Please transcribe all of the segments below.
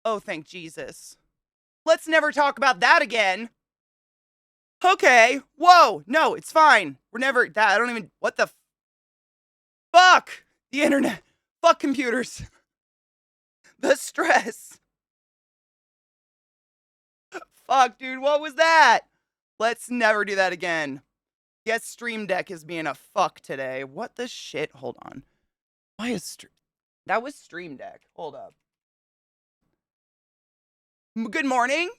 Oh, thank Jesus. Let's never talk about that again. Okay. Whoa. No, it's fine. We're never that. I don't even. What the fuck? The internet. Fuck computers. The stress. Fuck, dude. What was that? Let's never do that again. Yes, Stream Deck is being a fuck today. What the shit? Hold on. Why is that was Stream Deck? Hold up. Good morning.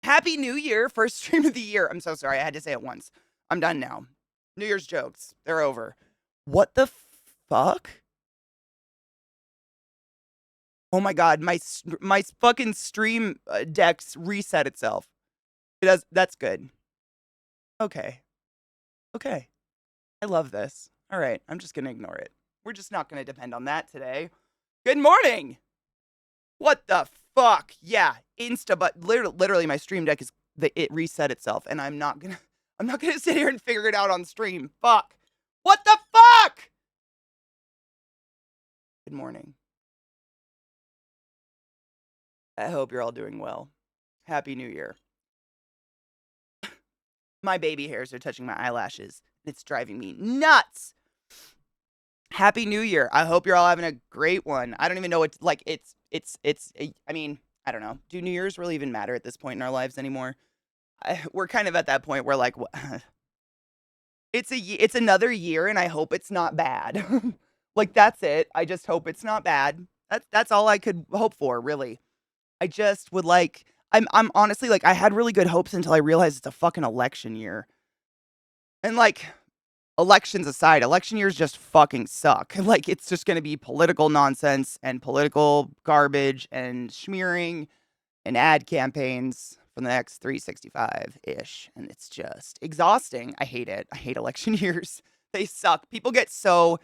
Happy New Year. First stream of the year. I'm so sorry. I had to say it once. I'm done now. New Year's jokes. They're over. What the fuck? Oh my god, my fucking stream decks reset itself. It does. That's good. Okay. Okay. I love this. All right, I'm just gonna ignore it. We're just not gonna depend on that today. Good morning. What the fuck? Yeah, but literally my stream deck it reset itself, and I'm not gonna sit here and figure it out on stream. Fuck. What the fuck? Good morning. I hope you're all doing well. Happy New Year. My baby hairs are touching my eyelashes. It's driving me nuts. Happy New Year. I hope you're all having a great one. I don't even know what like I mean, I don't know. Do New Year's really even matter at this point in our lives anymore? We're kind of at that point where like it's another year and I hope it's not bad. Like that's it. I just hope it's not bad. That's all I could hope for, really. I just would like I'm honestly like I had really good hopes until I realized it's a fucking election year. And like elections aside, election years just fucking suck. Like it's just going to be political nonsense and political garbage and smearing and ad campaigns for the next 365-ish, and it's just exhausting. I hate it. I hate election years. They suck. People get so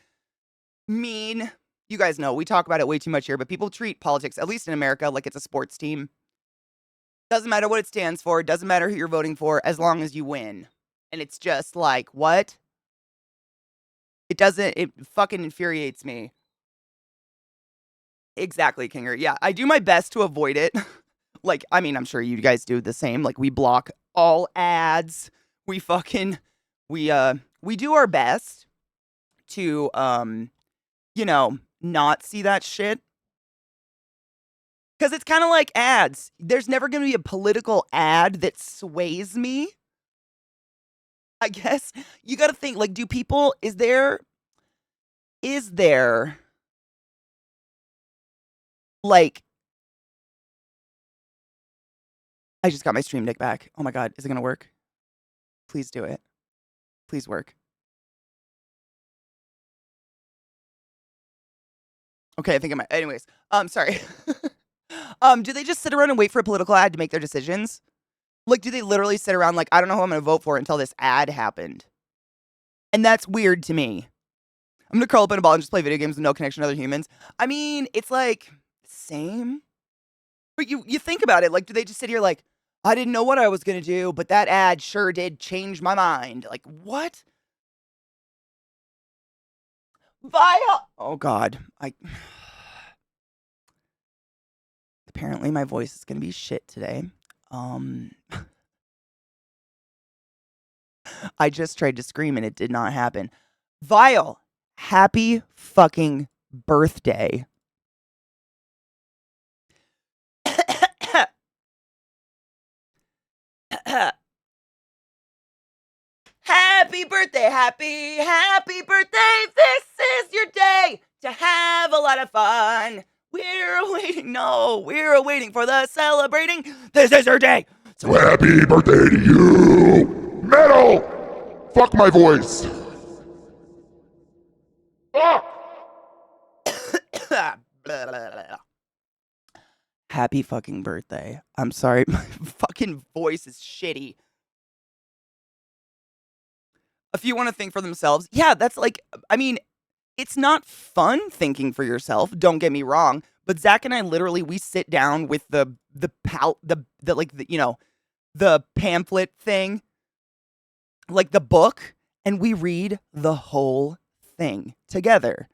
mean. You guys know, we talk about it way too much here, but people treat politics, at least in America, like it's a sports team. Doesn't matter what it stands for, doesn't matter who you're voting for, as long as you win. And it's just like, what? It fucking infuriates me. Exactly, Kinger. Yeah, I do my best to avoid it. Like, I mean, I'm sure you guys do the same. Like, we block all ads. We fucking, we do our best to, not see that shit. Because it's kind of like ads. There's never going to be a political ad that sways me. I guess you got to think, like, is there, like, I just got my stream deck back. Oh my God. Is it going to work? Please do it. Please work. Okay, I think I might. Anyways, sorry. Do they just sit around and wait for a political ad to make their decisions? Like, do they literally sit around like, I don't know who I'm going to vote for until this ad happened? And that's weird to me. I'm going to curl up in a ball and just play video games with no connection to other humans. I mean, it's like, same. But you think about it, like, do they just sit here like, I didn't know what I was going to do, but that ad sure did change my mind. Like, what? Vile. Oh, God. Apparently my voice is going to be shit today. I just tried to scream and it did not happen. Vile, happy fucking birthday. Happy birthday, happy birthday. This is your day to have a lot of fun. We're waiting for the celebrating. This is your day. So happy birthday to you! Metal! Fuck my voice! Ah! Happy fucking birthday. I'm sorry, my fucking voice is shitty. If you want to think for themselves, yeah, that's like, I mean, it's not fun thinking for yourself, don't get me wrong, but Zach and I literally, we sit down with the pamphlet thing, like the book, and we read the whole thing together.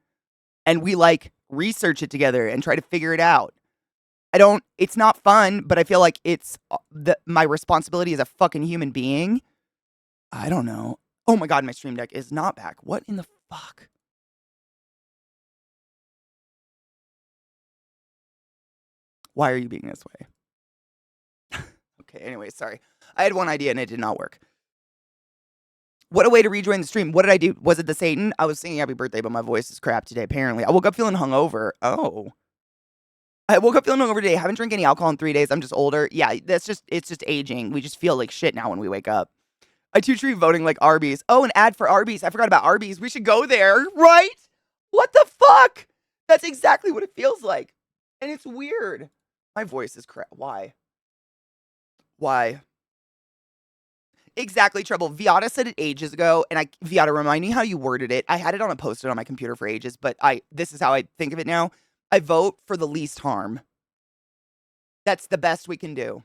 And we like research it together and try to figure it out. it's not fun, but I feel like it's my responsibility as a fucking human being. I don't know. Oh my God, my stream deck is not back. What in the fuck? Why are you being this way? Okay, anyway, sorry. I had one idea and it did not work. What a way to rejoin the stream. What did I do? Was it the Satan? I was singing happy birthday, but my voice is crap today, apparently. I woke up feeling hungover. Oh. I woke up feeling hungover today. Haven't drank any alcohol in 3 days. I'm just older. Yeah, it's just aging. We just feel like shit now when we wake up. I two-tree voting like Arby's. Oh, an ad for Arby's. I forgot about Arby's. We should go there, right? What the fuck? That's exactly what it feels like. And it's weird. My voice is crap. Why? Why? Exactly, Trouble. Viata said it ages ago, and Viata, remind me how you worded it. I had it on a post-it on my computer for ages, but this is how I think of it now. I vote for the least harm. That's the best we can do.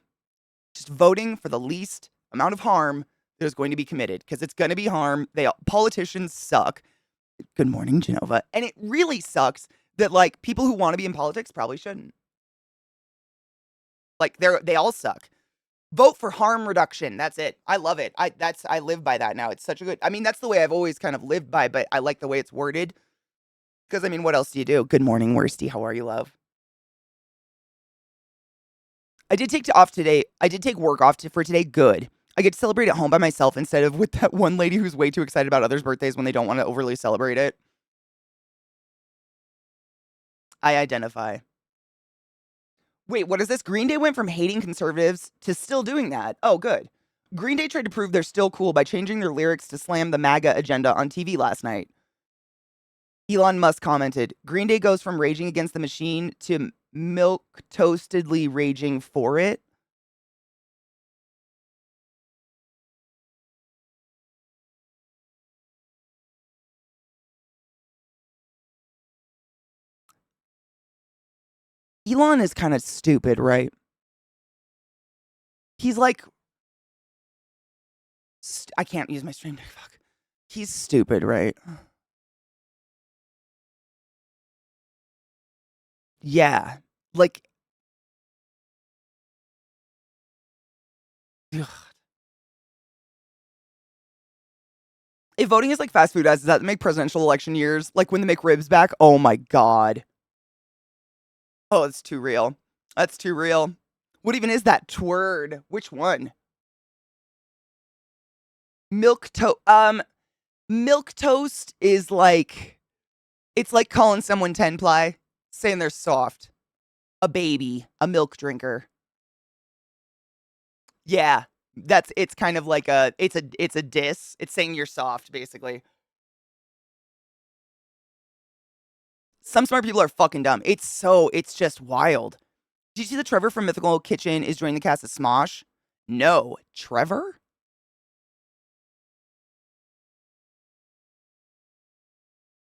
Just voting for the least amount of harm that is going to be committed, because it's going to be harm. Politicians suck. Good morning, Genova. And it really sucks that, like, people who want to be in politics probably shouldn't. Like, they all suck. Vote for harm reduction. That's it. I love it. I live by that now. It's such a good, I mean, that's the way I've always kind of lived by, but I like the way it's worded. Because, I mean, what else do you do? Good morning, Worsty. How are you, love? I did take off today. I did take work off for today. Good. I get to celebrate at home by myself instead of with that one lady who's way too excited about others' birthdays when they don't want to overly celebrate it. I identify. Wait, what is this? Green Day went from hating conservatives to still doing that. Oh, good. Green Day tried to prove they're still cool by changing their lyrics to slam the MAGA agenda on TV last night. Elon Musk commented, Green Day goes from raging against the machine to milk-toastedly raging for it. Elon is kind of stupid, right? He's like, I can't use my stream deck. Fuck. He's stupid, right? Yeah. Like, ugh. If voting is like fast food ads, does that make presidential election years? Like when they McRibs back? Oh my God. Oh, it's too real. That's too real. What even is that tword? Which one? Milk toast is like, it's like calling someone 10-ply, saying they're soft. A baby, a milk drinker. Yeah. It's kind of like it's a diss. It's saying you're soft, basically. Some smart people are fucking dumb. It's just wild. Did you see that Trevor from Mythical Kitchen is joining the cast of Smosh? No. Trevor?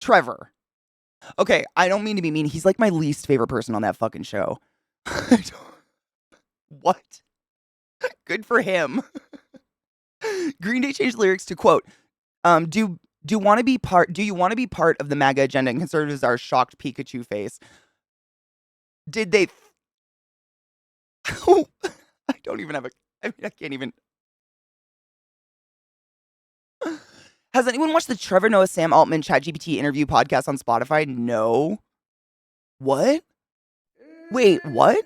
Trevor. Okay, I don't mean to be mean. He's like my least favorite person on that fucking show. What? Good for him. Green Day changed lyrics to quote, do you want to be part of the MAGA agenda? And conservatives are shocked Pikachu face. Did they I don't even have I can't even. Has anyone watched the Trevor Noah Sam Altman ChatGPT interview podcast on Spotify? No. What? Wait, what?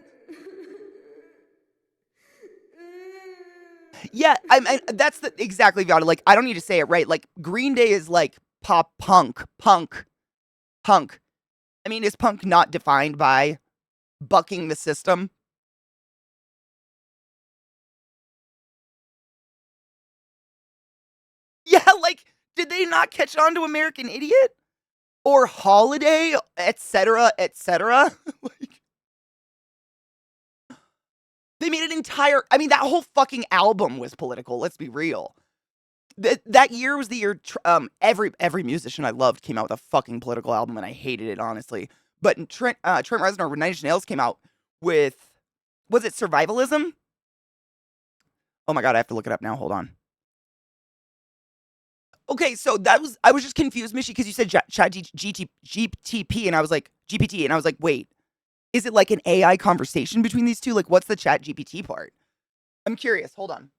Yeah, that's exactly Viata. Like, I don't need to say it right. Like, Green Day is like pop punk. I mean, is punk not defined by bucking the system? Yeah, like, did they not catch on to American Idiot? Or Holiday, etc., etc.? Like, they made an entire, I mean, that whole fucking album was political, let's be real. That year was the year every musician I loved came out with a fucking political album, and I hated it, honestly. But Trent Reznor with Nine Inch Nails came out with, was it Survivalism? Oh my God, I have to look it up now. Hold on. Okay, so I was just confused, Mishy, because you said chat GTP, and I was like, GPT, and I was like, wait. Is it like an AI conversation between these two? Like, what's the chat GPT part? I'm curious. Hold on.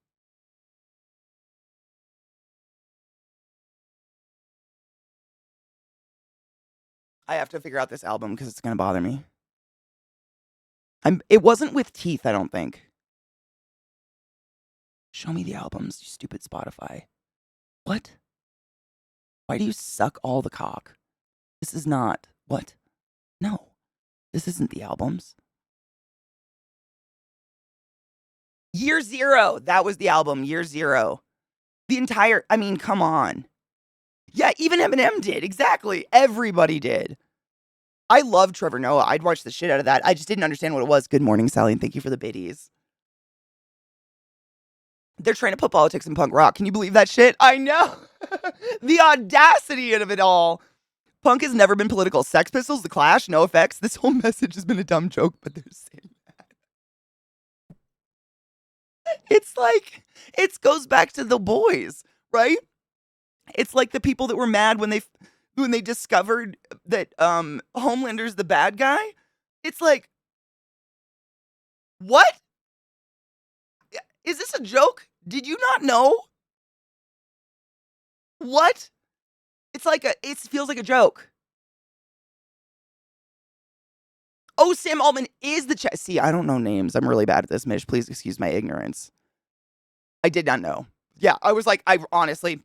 I have to figure out this album because it's gonna bother me. It wasn't with teeth, I don't think. Show me the albums, you stupid Spotify. What? Why do you suck all the cock? This is not. What? No. This isn't the albums. Year Zero. That was the album. Year Zero. The entire. I mean, come on. Yeah, even Eminem did. Exactly. Everybody did. I love Trevor Noah. I'd watch the shit out of that. I just didn't understand what it was. Good morning, Sally, and thank you for the biddies. They're trying to put politics in punk rock. Can you believe that shit? I know. The audacity of it all. Punk has never been political. Sex Pistols, The Clash, No Effects. This whole message has been a dumb joke, but they're saying that. It's like, it goes back to the boys, right? It's like the people that were mad when they discovered that Homelander's the bad guy. It's like, what? Is this a joke? Did you not know? What? It's like it feels like a joke. Oh, Sam Altman is the See, I don't know names. I'm really bad at this, Mish. Please excuse my ignorance. I did not know. Yeah, I was like, I honestly,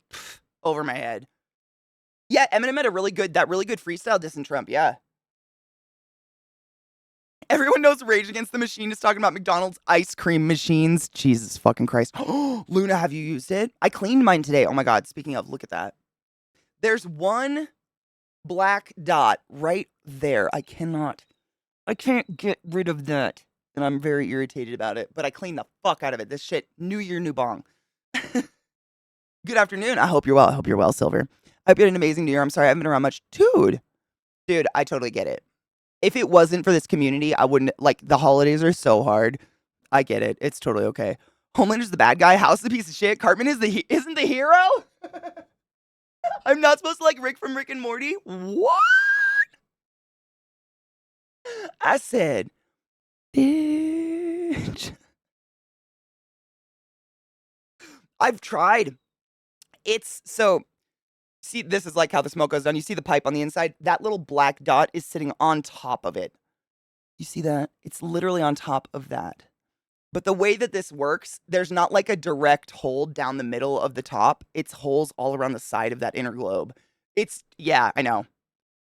over my head. Yeah, Eminem had that really good freestyle dissing Trump. Yeah. Everyone knows Rage Against the Machine is talking about McDonald's ice cream machines. Jesus fucking Christ. Luna, have you used it? I cleaned mine today. Oh my God. Speaking of, look at that. There's one black dot right there. I can't get rid of that. And I'm very irritated about it, but I cleaned the fuck out of it. This shit, new year, new bong. Good afternoon. I hope you're well. I hope you're well, Silver. I hope you had an amazing new year. I'm sorry I haven't been around much. Dude, I totally get it. If it wasn't for this community, I wouldn't, like, the holidays are so hard. I get it. It's totally okay. Homelander's the bad guy. House is the piece of shit. Cartman isn't the hero? I'm not supposed to like Rick from Rick and Morty? What? I said, bitch. I've tried. See, this is like how the smoke goes down. You see the pipe on the inside? That little black dot is sitting on top of it. You see that? It's literally on top of that. But the way that this works, there's not like a direct hole down the middle of the top. It's holes all around the side of that inner globe. Yeah, I know.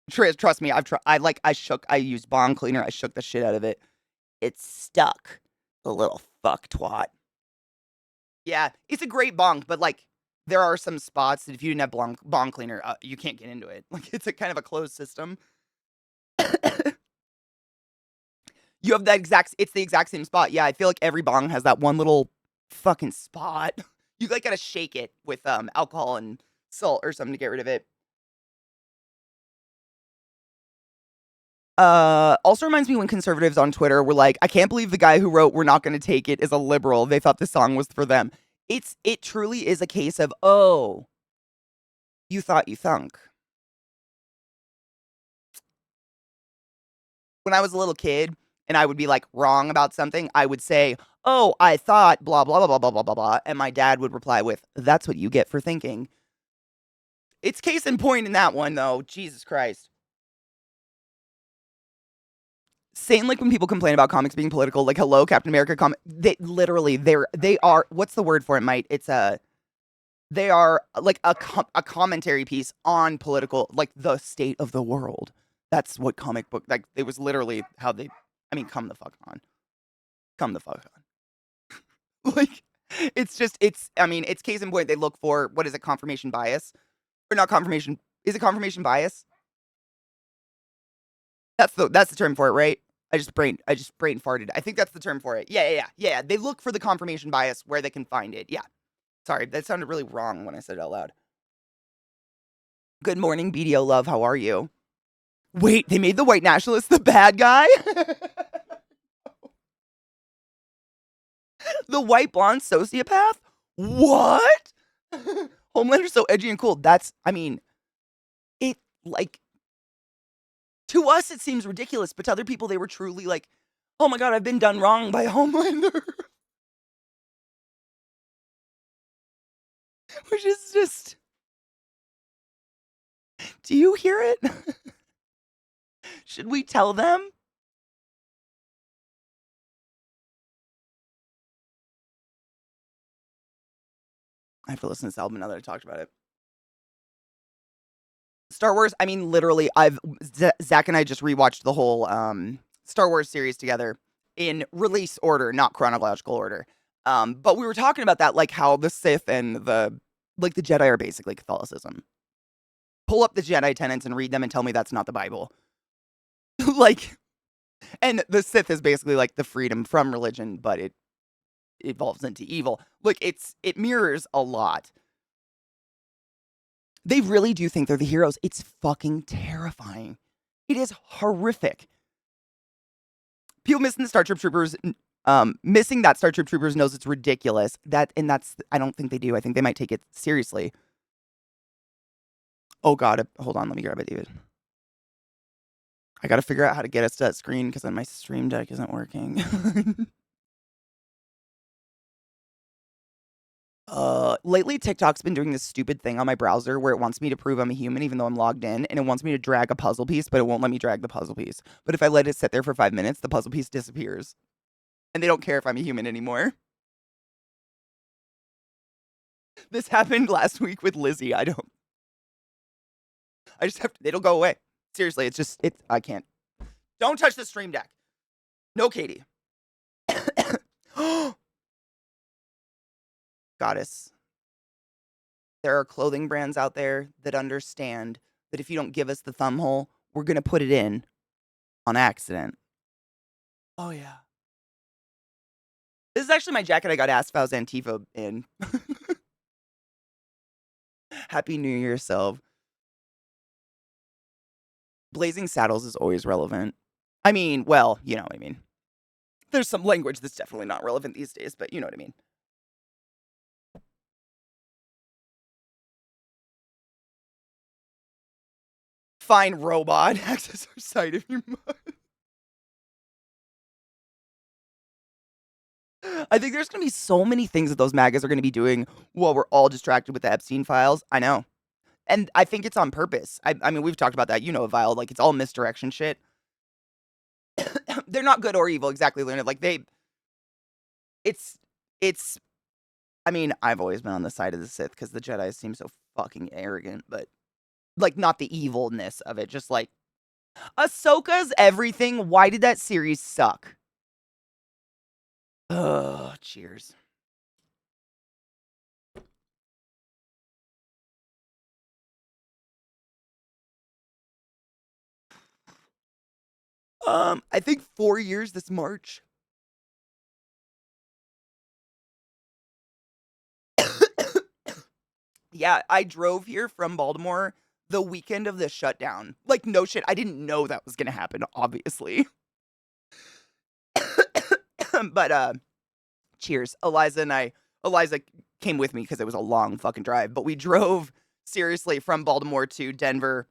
Trust me, I used bong cleaner. I shook the shit out of it. It's stuck. The little fuck twat. Yeah, it's a great bong, but like, there are some spots that if you didn't have bong cleaner, you can't get into it. Like, it's a kind of a closed system. You have it's the exact same spot. Yeah, I feel like every bong has that one little fucking spot. You like gotta shake it with alcohol and salt or something to get rid of it. Also reminds me when conservatives on Twitter were like, I can't believe the guy who wrote "We're not gonna take it" is a liberal. They thought the song was for them. It truly is a case of, oh, you thought you thunk. When I was a little kid and I would be like wrong about something, I would say, oh, I thought blah, blah, blah, blah, blah, blah, blah, blah. And my dad would reply with, that's what you get for thinking. It's case in point in that one, though. Jesus Christ. Same like when people complain about comics being political, like hello, Captain America they are, what's the word for it, Mike? They are like a commentary piece on political, like the state of the world. That's what comic book, like, it was literally how they, I mean, come the fuck on. Come the fuck on. Like, it's case in point, they look for, what is it, confirmation bias? Or not confirmation, is it confirmation bias? That's the term for it, right? I just brain farted. I think that's the term for it. Yeah. They look for the confirmation bias where they can find it. Yeah. Sorry, that sounded really wrong when I said it out loud. Good morning, BDO love. How are you? Wait, they made the white nationalist the bad guy? The white blonde sociopath? What? Homelander's so edgy and cool. It, like, To us, it seems ridiculous, but to other people, they were truly like, "Oh my god, I've been done wrong by Homelander." Which is just, do you hear it? Should we tell them? I have to listen to this album now that I talked about it. Star Wars, I mean, literally, Zach and I just rewatched the whole Star Wars series together in release order, not chronological order. But we were talking about that, like how the Sith and the Jedi are basically Catholicism. Pull up the Jedi tenets and read them and tell me that's not the Bible. Like, and the Sith is basically like the freedom from religion, but it evolves into evil. Look, it mirrors a lot. They really do think they're the heroes. It's fucking terrifying. It is horrific. People missing the Star Troopers, missing that Star Troopers knows it's ridiculous. That's I don't think they do. I think they might take it seriously. Oh god, hold on, let me grab it, David. I gotta figure out how to get us to that screen because then my stream deck isn't working. Lately TikTok's been doing this stupid thing on my browser where it wants me to prove I'm a human even though I'm logged in, and it wants me to drag a puzzle piece, but it won't let me drag the puzzle piece. But if I let it sit there for 5 minutes, the puzzle piece disappears. And they don't care if I'm a human anymore. This happened last week with Lizzie. I just have to, it'll go away. Seriously, I can't. Don't touch the stream deck. No, Katie. Goddess. There are clothing brands out there that understand that if you don't give us the thumb hole, we're going to put it in on accident. Oh, yeah. This is actually my jacket I got asked if I was Antifa in. Happy New Year, Sylv. Blazing Saddles is always relevant. I mean, well, you know what I mean. There's some language that's definitely not relevant these days, but you know what I mean. Fine, robot. Access our site if you must. I think there's going to be so many things that those MAGAs are going to be doing while we're all distracted with the Epstein files. I know. And I think it's on purpose. I mean, we've talked about that. You know, Vile. Like, it's all misdirection shit. They're not good or evil, exactly, Luna. Like, it's, I mean, I've always been on the side of the Sith because the Jedi seem so fucking arrogant, but, like, not the evilness of it. Just, like, Ahsoka's everything. Why did that series suck? Ugh, cheers. I think 4 years this March. Yeah, I drove here from Baltimore the weekend of the shutdown. Like, no shit, I didn't know that was gonna happen, obviously. But, cheers. Eliza came with me because it was a long fucking drive, but we drove, seriously, from Baltimore to Denver,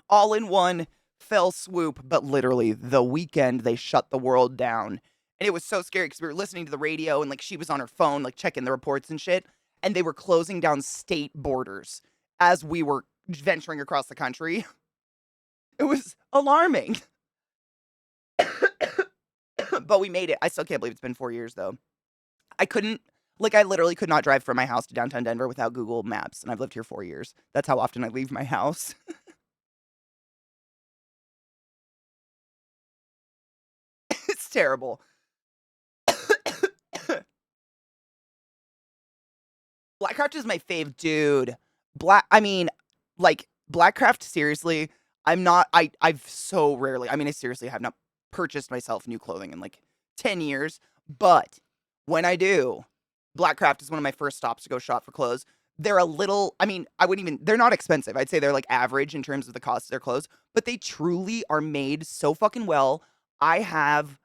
all in one fell swoop, but literally, the weekend they shut the world down. And it was so scary because we were listening to the radio and, like, she was on her phone, like, checking the reports and shit, and they were closing down state borders as we were venturing across the country. It was alarming. But we made it. I still can't believe it's been 4 years, though. I literally could not drive from my house to downtown Denver without Google Maps, and I've lived here 4 years. That's how often I leave my house. It's terrible. Blackcraft is my fave, dude. Blackcraft, seriously, I've so rarely, I seriously have not purchased myself new clothing in, like, 10 years, but when I do, Blackcraft is one of my first stops to go shop for clothes. They're a little, they're not expensive. I'd say they're, like, average in terms of the cost of their clothes, but they truly are made so fucking well. I have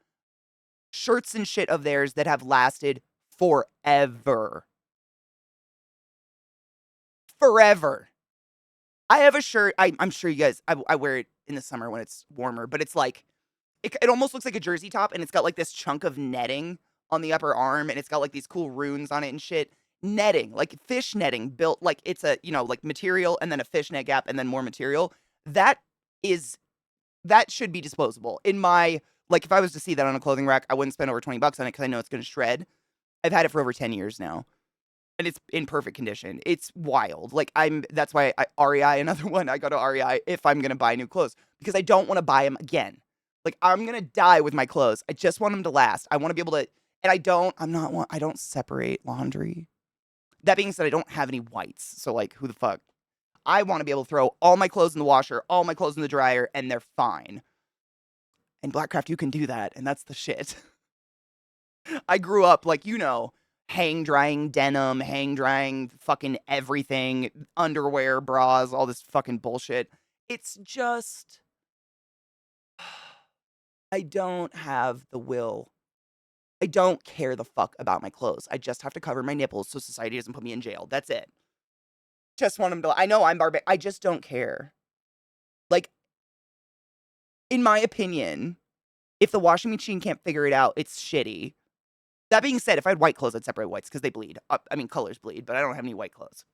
shirts and shit of theirs that have lasted forever. Forever. I have a shirt. I'm sure you guys. I wear it in the summer when it's warmer, but it's like it almost looks like a jersey top, and it's got like this chunk of netting on the upper arm, and it's got like these cool runes on it and shit. Netting, like fish netting, built like it's a like material, and then a fishnet gap, and then more material. That is that should be disposable. In my like, if I was to see that on a clothing rack, I wouldn't spend over $20 on it because I know it's going to shred. I've had it for over 10 years now, and it's in perfect condition. It's wild. Like that's why REI, another one. I go to REI if I'm gonna buy new clothes because I don't want to buy them again. Like I'm gonna die with my clothes. I just want them to last. I want to be able to, and I don't. I'm not one. I don't separate laundry. That being said, I don't have any whites. So like, who the fuck? I want to be able to throw all my clothes in the washer, all my clothes in the dryer, and they're fine. And Blackcraft, you can do that, and that's the shit. I grew up like, hang drying denim, hang drying fucking everything, underwear, bras, all this fucking bullshit. It's just, I don't have the will. I don't care the fuck about my clothes. I just have to cover my nipples so society doesn't put me in jail. That's it. Just want them to, I know I'm barbaric. I just don't care. Like, in my opinion, if the washing machine can't figure it out, it's shitty. That being said, if I had white clothes, I'd separate whites because they bleed. I mean, colors bleed, but I don't have any white clothes.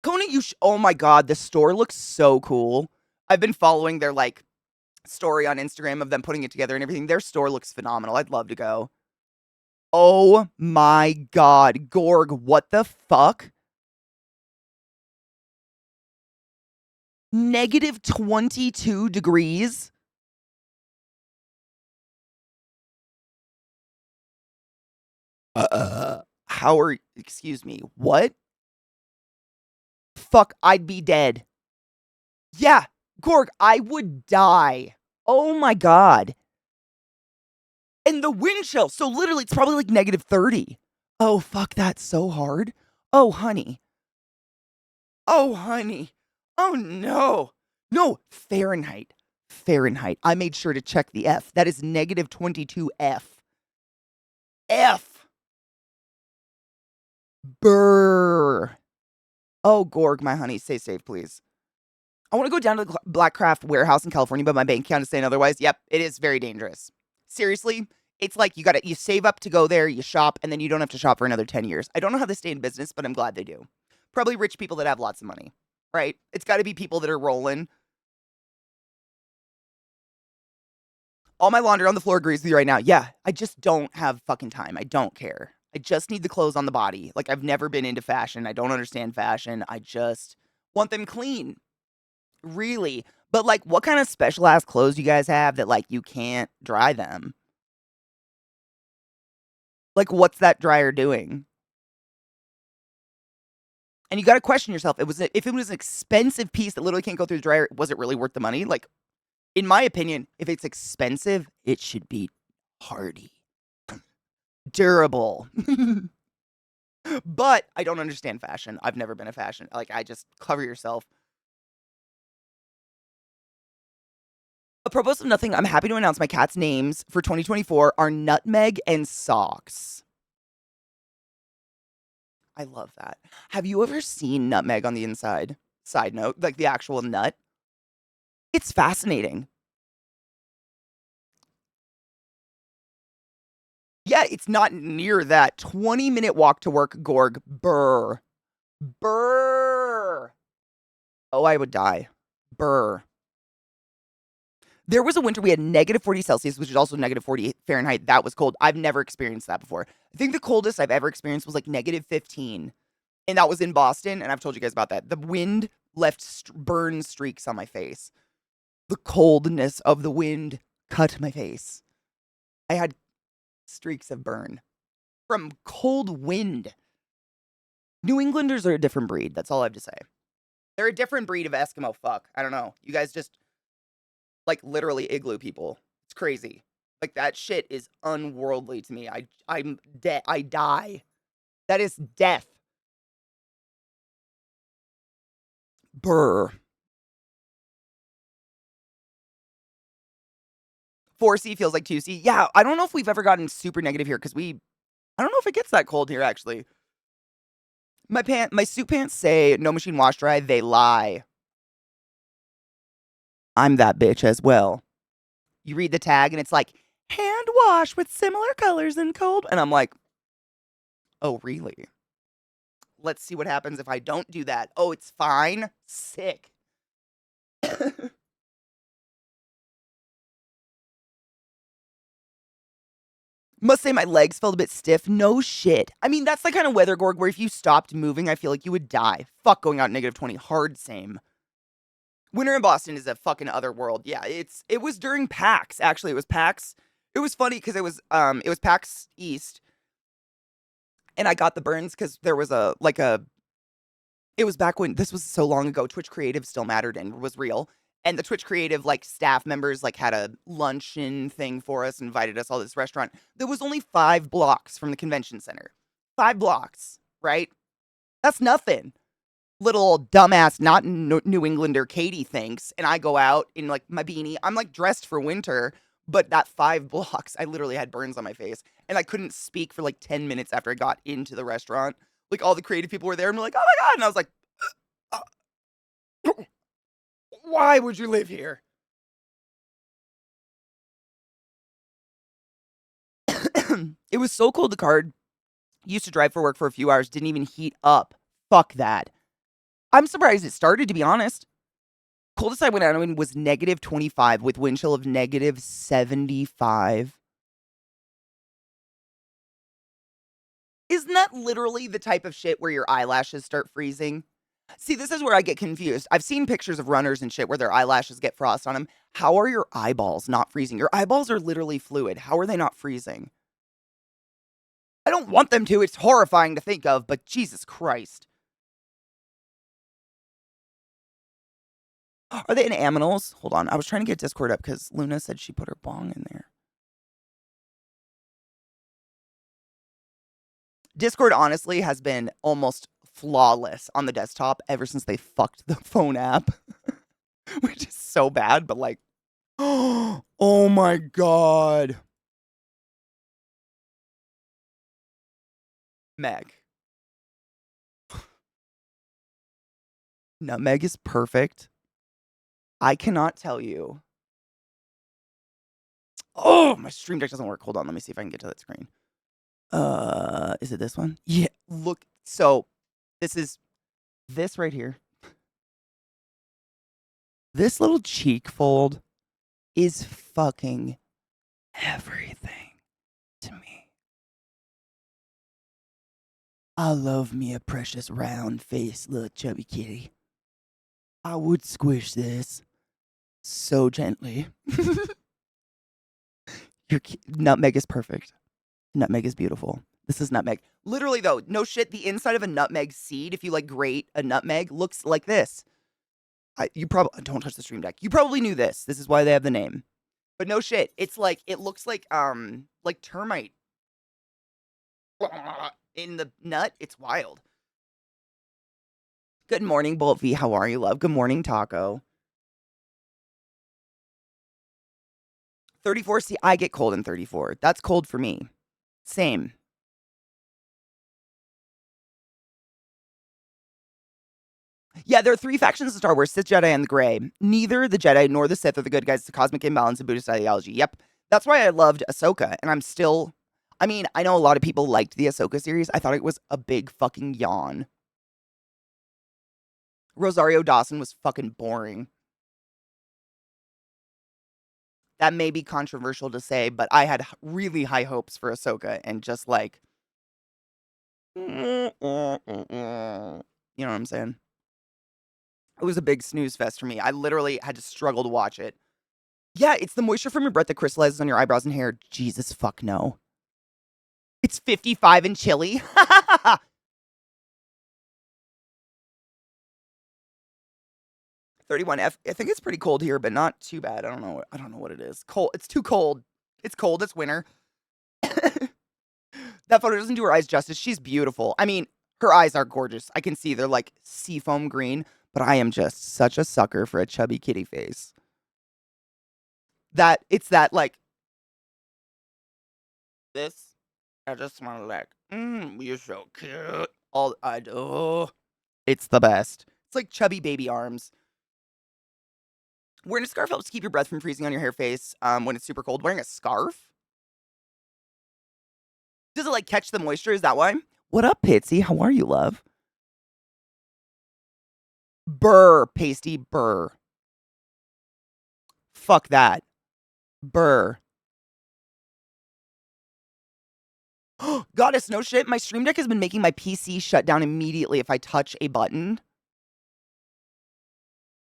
Kona, oh my god, the store looks so cool. I've been following their like story on Instagram of them putting it together and everything. Their store looks phenomenal. I'd love to go. Oh my god, Gorg, what the fuck? Negative 22 degrees? How are, excuse me, what? Fuck, I'd be dead. Yeah, Gorg, I would die. Oh my god. And the wind chill, so literally it's probably like negative 30. Oh, fuck, that's so hard. Oh, honey. Oh, honey. Oh, no. No, Fahrenheit. Fahrenheit. I made sure to check the F. That is negative 22 F. F. Brr. Oh, Gorg, my honey, stay safe, please. I want to go down to the Blackcraft warehouse in California, but my bank account is saying otherwise. Yep, it is very dangerous. Seriously, it's like you save up to go there, you shop, and then you don't have to shop for another 10 years. I don't know how they stay in business, but I'm glad they do. Probably rich people that have lots of money, right? It's got to be people that are rolling. All my laundry on the floor agrees with you right now. Yeah, I just don't have fucking time. I don't care. I just need the clothes on the body. Like, I've never been into fashion. I don't understand fashion. I just want them clean. Really. But, like, what kind of special ass clothes you guys have that, like, you can't dry them? Like, what's that dryer doing? And you got to question yourself. If it was an expensive piece that literally can't go through the dryer, was it really worth the money? Like, in my opinion, if it's expensive, it should be hardy, durable. But I don't understand fashion. I've never been a fashion. Like, I just cover yourself. Apropos of nothing, I'm happy to announce my cat's names for 2024 are Nutmeg and Socks. I love that. Have you ever seen nutmeg on the inside? Side note, like the actual nut. It's fascinating. Yeah, it's not near that. 20-minute walk to work, Gorg. Burr. Burr. Oh, I would die. Burr. There was a winter we had negative 40 Celsius, which is also negative 40 Fahrenheit. That was cold. I've never experienced that before. I think the coldest I've ever experienced was like negative 15. And that was in Boston. And I've told you guys about that. The wind left burn streaks on my face. The coldness of the wind cut my face. I had streaks of burn from cold wind. New Englanders are a different breed. That's all I have to say. They're a different breed of Eskimo fuck. I don't know. You guys just like literally igloo people. It's crazy. Like that shit is unworldly to me. I'm dead. I die. That is death. Brr. 4C feels like 2C. Yeah, I don't know if we've ever gotten super negative here because we I don't know if it gets that cold here, actually. My suit pants say no machine wash dry. They lie. I'm that bitch as well. You read the tag and it's like, hand wash with similar colors and cold. And I'm like, oh, really? Let's see what happens if I don't do that. Oh, it's fine. Sick. Must say my legs felt a bit stiff. No shit. I mean, that's the kind of weather, Gorg, where if you stopped moving, I feel like you would die. Fuck going out -20. Hard same. Winter in Boston is a fucking other world. Yeah, it was during PAX, actually. It was PAX. It was funny because it was PAX East, and I got the burns because there was it was back when this was so long ago, Twitch Creative still mattered and was real. And the Twitch Creative like staff members like had a luncheon thing for us, invited us all to this restaurant. That was only 5 blocks from the convention center. 5 blocks, right? That's nothing. Little dumbass, not New Englander Katie thinks, and I go out in like my beanie. I'm like dressed for winter, but that 5 blocks, I literally had burns on my face, and I couldn't speak for like 10 minutes after I got into the restaurant. Like all the creative people were there and were like, "Oh my god!" And I was like, "Why would you live here?" It was so cold. The car used to drive for work for a few hours, didn't even heat up. Fuck that. I'm surprised it started, to be honest. Coldest I went out in was -25 with wind chill of -75. Isn't that literally the type of shit where your eyelashes start freezing? See, this is where I get confused. I've seen pictures of runners and shit where their eyelashes get frost on them. How are your eyeballs not freezing? Your eyeballs are literally fluid. How are they not freezing? I don't want them to. It's horrifying to think of, but Jesus Christ. Are they in aminals? Hold on. I was trying to get Discord up because Luna said she put her bong in there. Discord honestly has been almost flawless on the desktop ever since they fucked the phone app, which is so bad, but like, oh my god. Meg. Nutmeg is perfect. I cannot tell you. Oh, my stream deck doesn't work. Hold on, let me see if I can get to that screen. Is it this one? Yeah, look. So, this is this right here. This little cheek fold is fucking everything to me. I love me a precious round face, little chubby kitty. I would squish this so gently. Your nutmeg is perfect. Nutmeg is beautiful. This is nutmeg. Literally, though, no shit, the inside of a nutmeg seed, if you like grate a nutmeg, looks like this. You probably don't touch the stream deck. You probably knew this. This is why they have the name. But no shit, it's like it looks like termite in the nut. It's wild. Good morning, Bolt V. How are you, love? Good morning, Taco. 34. See, I get cold in 34. That's cold for me. Same. Yeah, there are 3 factions in Star Wars, Sith, Jedi, and the Grey. Neither the Jedi nor the Sith are the good guys. It's a cosmic imbalance in Buddhist ideology. Yep. That's why I loved Ahsoka, and I'm still... I mean, I know a lot of people liked the Ahsoka series. I thought it was a big fucking yawn. Rosario Dawson was fucking boring. That may be controversial to say, but I had really high hopes for Ahsoka, and just like... You know what I'm saying? It was a big snooze fest for me. I literally had to struggle to watch it. Yeah, it's the moisture from your breath that crystallizes on your eyebrows and hair. Jesus fuck no. It's 55 and chilly. 31 F. I think it's pretty cold here, but not too bad. I don't know. I don't know what it is. Cold. It's too cold. It's cold. It's winter. That photo doesn't do her eyes justice. She's beautiful. I mean, her eyes are gorgeous. I can see they're like seafoam green, but I am just such a sucker for a chubby kitty face. It's that like this. I just want to like, you're so cute. All I do. It's the best. It's like chubby baby arms. Wearing a scarf helps keep your breath from freezing on your hair face when it's super cold. Wearing a scarf? Does it like catch the moisture? Is that why? What up, Pitsy? How are you, love? Burr, pasty, burr. Fuck that. Burr. Goddess, no shit. My Stream Deck has been making my PC shut down immediately if I touch a button.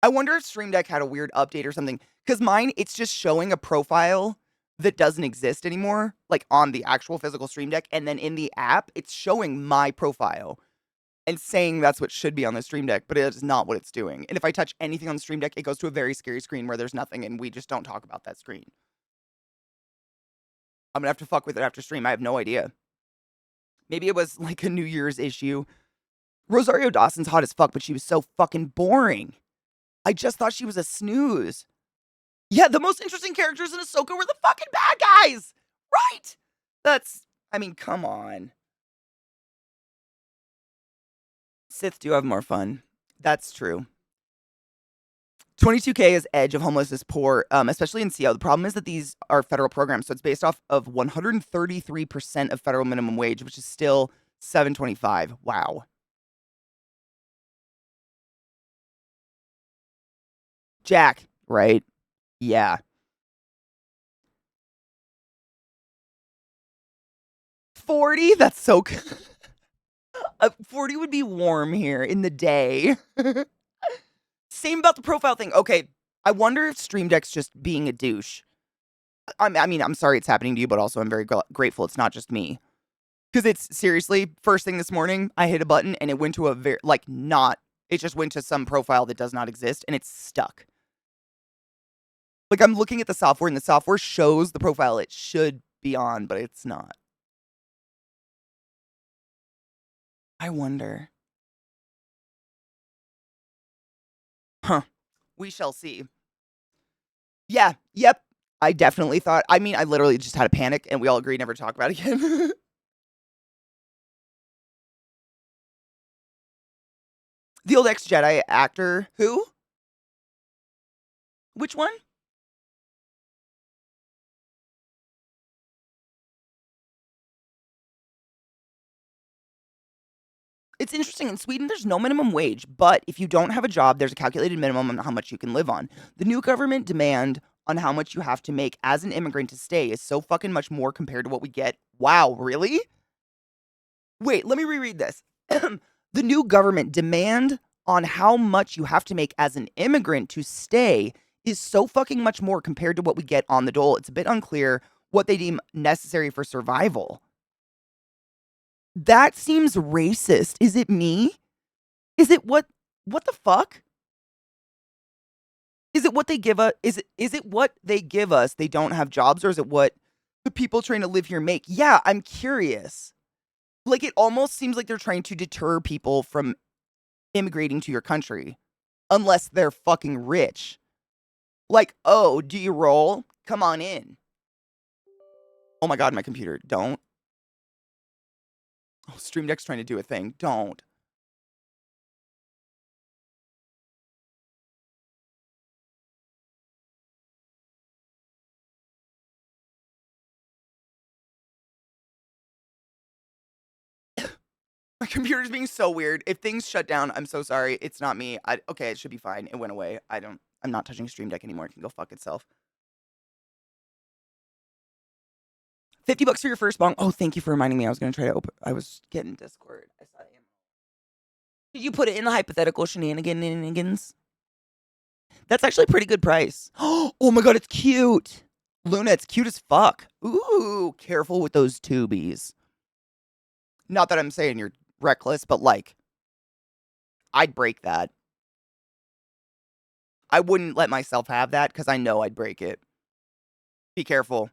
I wonder if Stream Deck had a weird update or something. Because mine, it's just showing a profile that doesn't exist anymore, like on the actual physical Stream Deck. And then in the app, it's showing my profile and saying that's what should be on the Stream Deck, but it is not what it's doing. And if I touch anything on the Stream Deck, it goes to a very scary screen where there's nothing, and we just don't talk about that screen. I'm gonna have to fuck with it after stream. I have no idea. Maybe it was like a New Year's issue. Rosario Dawson's hot as fuck, but she was so fucking boring. I just thought she was a snooze. Yeah, the most interesting characters in Ahsoka were the fucking bad guys! Right? I mean, come on. Sith do have more fun. That's true. 22K is edge of homelessness poor, especially in CO. The problem is that these are federal programs, so it's based off of 133% of federal minimum wage, which is still $7.25. Wow. Jack, right? Yeah. 40? That's so good. 40 would be warm here in the day. Same about the profile thing. Okay, I wonder if Stream Deck's just being a douche. I mean, I'm sorry it's happening to you, but also I'm very grateful it's not just me. Because it's seriously, first thing this morning, I hit a button and it went to it just went to some profile that does not exist and it's stuck. Like, I'm looking at the software and the software shows the profile it should be on, but it's not. I wonder. Huh. We shall see. Yeah. Yep. I definitely thought. I mean, I literally just had a panic and we all agreed never to talk about it again. The old ex-Jedi actor. Who? Which one? It's interesting. In Sweden, there's no minimum wage, but if you don't have a job, there's a calculated minimum on how much you can live on. The new government demand on how much you have to make as an immigrant to stay is so fucking much more compared to what we get. Wow, really? Wait, let me reread this. The new government demand on how much you have to make as an immigrant to stay is so fucking much more compared to what we get on the dole. It's a bit unclear what they deem necessary for survival. That seems racist. Is it me? Is it what the fuck? Is it what they give us? Is it what they give us? They don't have jobs, or is it what the people trying to live here make? Yeah, I'm curious. Like, it almost seems like they're trying to deter people from immigrating to your country unless they're fucking rich. Like, oh, do you roll? Come on in. Oh my god, my computer. Don't. Oh, Stream Deck's trying to do a thing. Don't. My computer's being so weird. If things shut down, I'm so sorry. It's not me. Okay, it should be fine. It went away. I'm not touching Stream Deck anymore. It can go fuck itself. $50 for your first bong. Oh, thank you for reminding me. I was going to try to open. I was getting Discord. I saw it. Did you put it in the hypothetical shenanigans? That's actually a pretty good price. Oh my god, it's cute. Luna, it's cute as fuck. Ooh, careful with those tubies. Not that I'm saying you're reckless, but like, I'd break that. I wouldn't let myself have that because I know I'd break it. Be careful.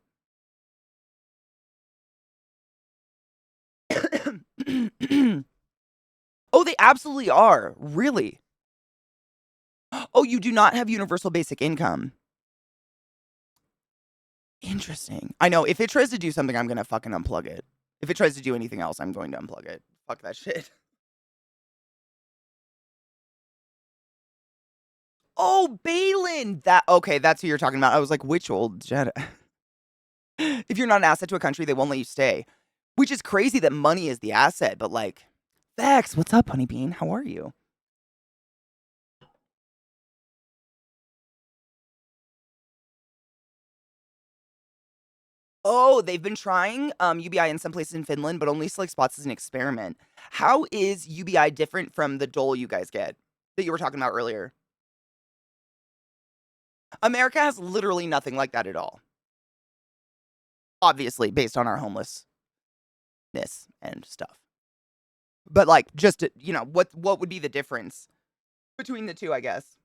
Oh, they absolutely are. Really? Oh, you do not have universal basic income. Interesting. I know. If it tries to do something, I'm going to fucking unplug it. If it tries to do anything else, I'm going to unplug it. Fuck that shit. Oh, Balin! Okay, that's who you're talking about. I was like, which old Jedi? If you're not an asset to a country, they won't let you stay. Which is crazy that money is the asset, but like, Vex, what's up, Honey Bean? How are you? Oh, they've been trying UBI in some places in Finland, but only select spots as an experiment. How is UBI different from the dole you guys get that you were talking about earlier? America has literally nothing like that at all. Obviously, based on our homelessness and stuff. But like, just what would be the difference between the two? I guess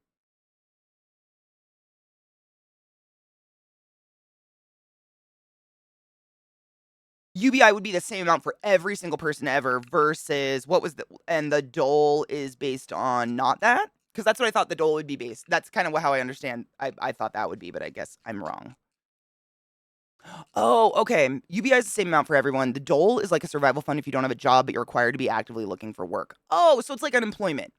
UBI would be the same amount for every single person ever versus what was the dole is based on not that because that's what I thought the dole would be based. That's kind of how I understand. I thought that would be, but I guess I'm wrong. Oh, okay. UBI is the same amount for everyone. The dole is like a survival fund if you don't have a job, but you're required to be actively looking for work. Oh, so it's like unemployment.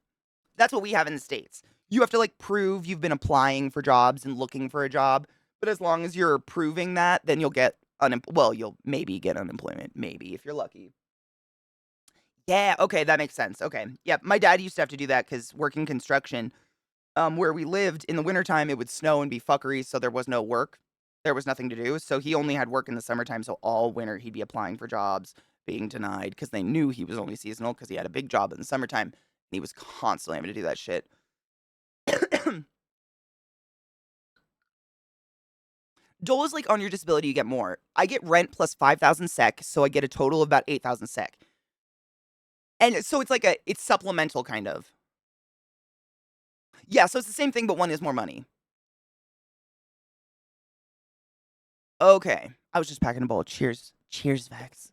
That's what we have in the States. You have to like prove you've been applying for jobs and looking for a job. But as long as you're proving that, then you'll get you'll maybe get unemployment. Maybe if you're lucky. Yeah, okay, that makes sense. Okay. Yep. My dad used to have to do that because working construction, where we lived in the wintertime, it would snow and be fuckery, so there was no work. There was nothing to do. So he only had work in the summertime. So all winter he'd be applying for jobs, being denied because they knew he was only seasonal because he had a big job in the summertime. And he was constantly having to do that shit. Dole is like on your disability, you get more. I get rent plus 5,000 sec, so I get a total of about 8,000 sec. And so it's like it's supplemental kind of. Yeah, so it's the same thing, but one is more money. Okay. I was just packing a bowl. Cheers. Cheers, Vex.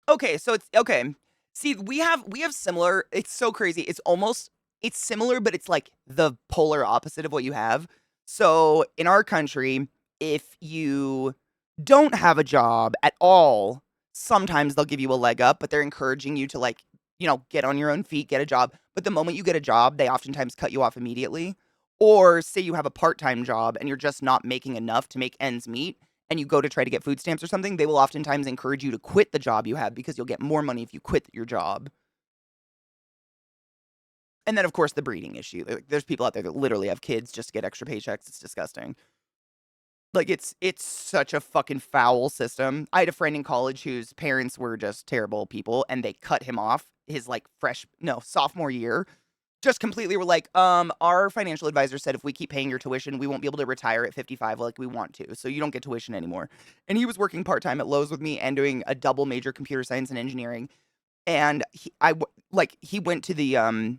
Okay, so it's okay. See, we have similar. It's so crazy. It's similar, but it's like the polar opposite of what you have. So in our country, if you don't have a job at all, sometimes they'll give you a leg up, but they're encouraging you to like, get on your own feet, get a job. But the moment you get a job, they oftentimes cut you off immediately. Or say you have a part-time job and you're just not making enough to make ends meet and you go to try to get food stamps or something, they will oftentimes encourage you to quit the job you have because you'll get more money if you quit your job. And then, of course, the breeding issue. Like, there's people out there that literally have kids just to get extra paychecks. It's disgusting. Like it's such a fucking foul system. I had a friend in college whose parents were just terrible people, and they cut him off his like sophomore year. Just completely were like, our financial advisor said if we keep paying your tuition, we won't be able to retire at 55 like we want to. So you don't get tuition anymore. And he was working part-time at Lowe's with me and doing a double major computer science and engineering. And he went to the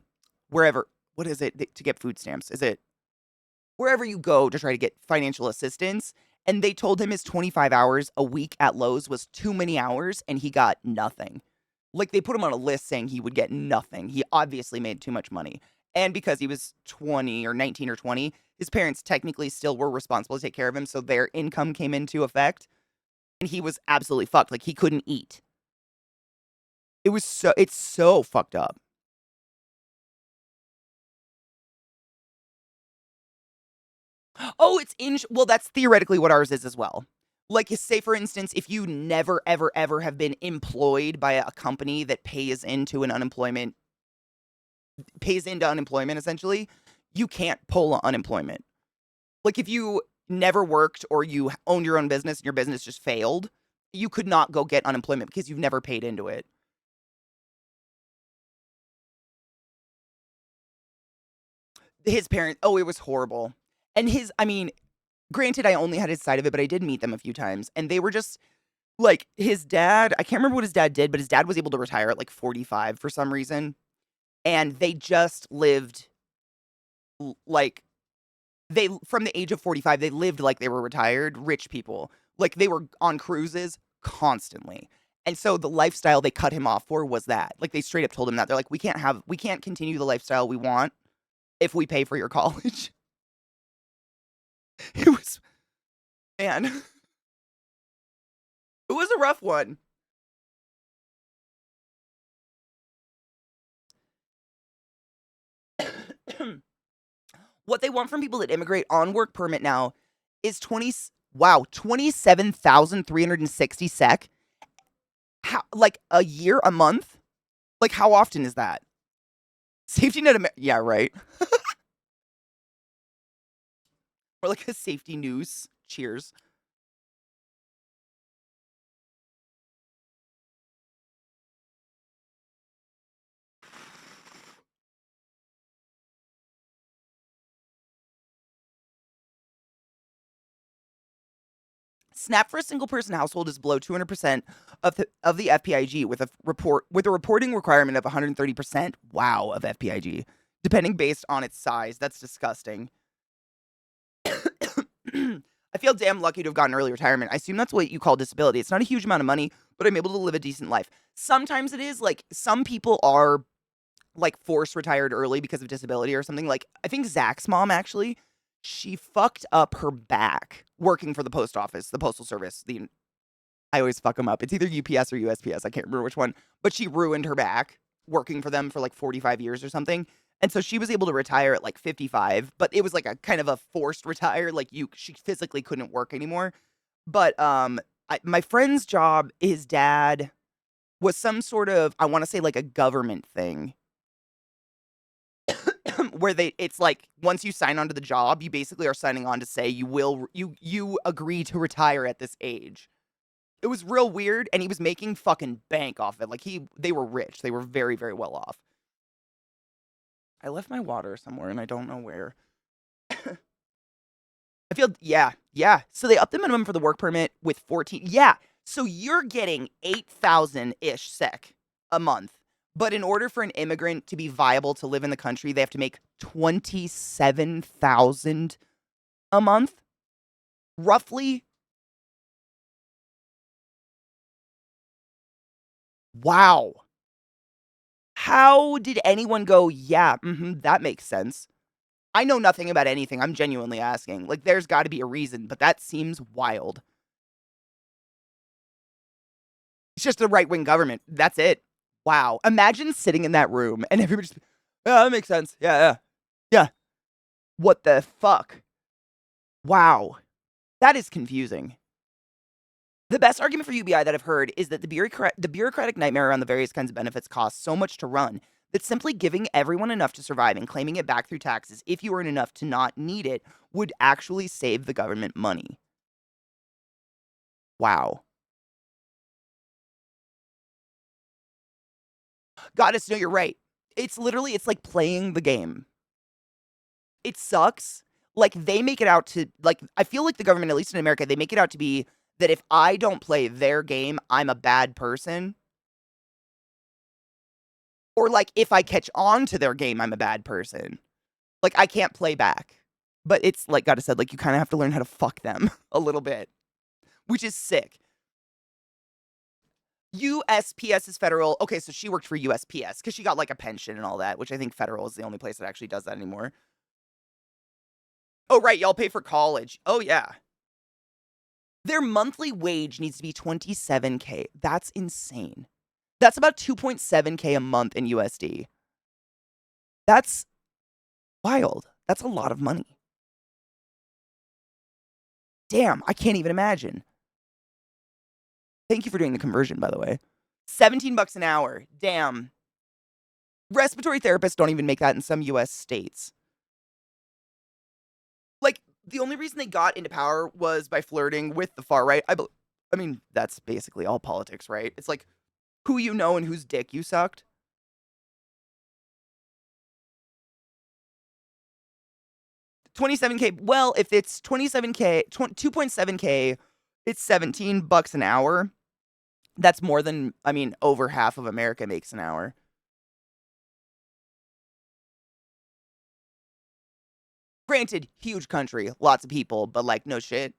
wherever, what is it to get food stamps? Is it wherever you go to try to get financial assistance? And they told him his 25 hours a week at Lowe's was too many hours and he got nothing. Like they put him on a list saying he would get nothing. He obviously made too much money. And because he was 20 or 19 or 20, his parents technically still were responsible to take care of him. So their income came into effect and he was absolutely fucked. Like he couldn't eat. It's so fucked up. Oh, well, that's theoretically what ours is as well. Like, say for instance, if you never, ever, ever have been employed by a company that pays into unemployment essentially, you can't pull unemployment. Like, if you never worked or you owned your own business and your business just failed, you could not go get unemployment because you've never paid into it. His parents, oh, it was horrible. And I mean, granted, I only had his side of it, but I did meet them a few times, and they were just like his dad. I can't remember what his dad did, but his dad was able to retire at like 45 for some reason, and they just lived like they from the age of 45, they lived like they were retired, rich people. Like they were on cruises constantly. And so the lifestyle they cut him off for was that. Like they straight up told him that. They're like, we can't continue the lifestyle we want if we pay for your college. It was man. It was a rough one. What they want from people that immigrate on work permit now is 27,360 sec. How, like a year, a month? Like how often is that? Safety net, yeah, right. Or like a safety news. Cheers. SNAP for a single person household is below 200% of the FPIG with a reporting requirement of 130%. Wow, of FPIG, depending based on its size. That's disgusting. I feel damn lucky to have gotten early retirement. I assume that's what you call disability. It's not a huge amount of money, but I'm able to live a decent life. Sometimes it is like some people are like forced retired early because of disability or something. Like I think Zach's mom actually, she fucked up her back working for the post office, the postal service. I always fuck them up. It's either UPS or USPS. I can't remember which one, but she ruined her back working for them for like 45 years or something. And so she was able to retire at like 55, but it was like a kind of a forced retire. Like she physically couldn't work anymore. But my friend's job, his dad was some sort of, I want to say like a government thing where it's like once you sign on to the job, you basically are signing on to say you agree to retire at this age. It was real weird, and he was making fucking bank off it. Like they were rich. They were very, very well off. I left my water somewhere, and I don't know where. I feel, yeah, yeah. So they upped the minimum for the work permit with 14. Yeah. So you're getting 8,000-ish sec a month. But in order for an immigrant to be viable to live in the country, they have to make 27,000 a month, roughly. Wow. How did anyone go, yeah, that makes sense? I know nothing about anything. I'm genuinely asking. Like, there's got to be a reason, but that seems wild. It's just a right wing government. That's it. Wow. Imagine sitting in that room and everybody just, yeah, that makes sense. Yeah, yeah. Yeah. What the fuck? Wow. That is confusing. The best argument for UBI that I've heard is that the bureaucratic nightmare around the various kinds of benefits costs so much to run that simply giving everyone enough to survive and claiming it back through taxes, if you earn enough to not need it, would actually save the government money. Wow. Goddess, no, you're right. It's like playing the game. It sucks. Like, they make it out to, like, I feel like the government, at least in America, they make it out to be that if I don't play their game, I'm a bad person. Or, like, if I catch on to their game, I'm a bad person. Like, I can't play back. But it's, like Goddess said, like, you kind of have to learn how to fuck them a little bit, which is sick. USPS is federal. Okay, so she worked for USPS because she got, like, a pension and all that, which I think federal is the only place that actually does that anymore. Oh, right, y'all pay for college. Oh, yeah. Their monthly wage needs to be 27K. That's insane. That's about 2.7K a month in USD. That's wild. That's a lot of money. Damn, I can't even imagine. Thank you for doing the conversion, by the way. 17 bucks an hour. Damn. Respiratory therapists don't even make that in some US states. Like, the only reason they got into power was by flirting with the far right. I mean, that's basically all politics, right? It's like who you know and whose dick you sucked. 27K. Well, if it's 27K, 2.7K, it's 17 bucks an hour. That's more than, I mean, over half of America makes an hour. Granted, huge country, lots of people, but like, no shit.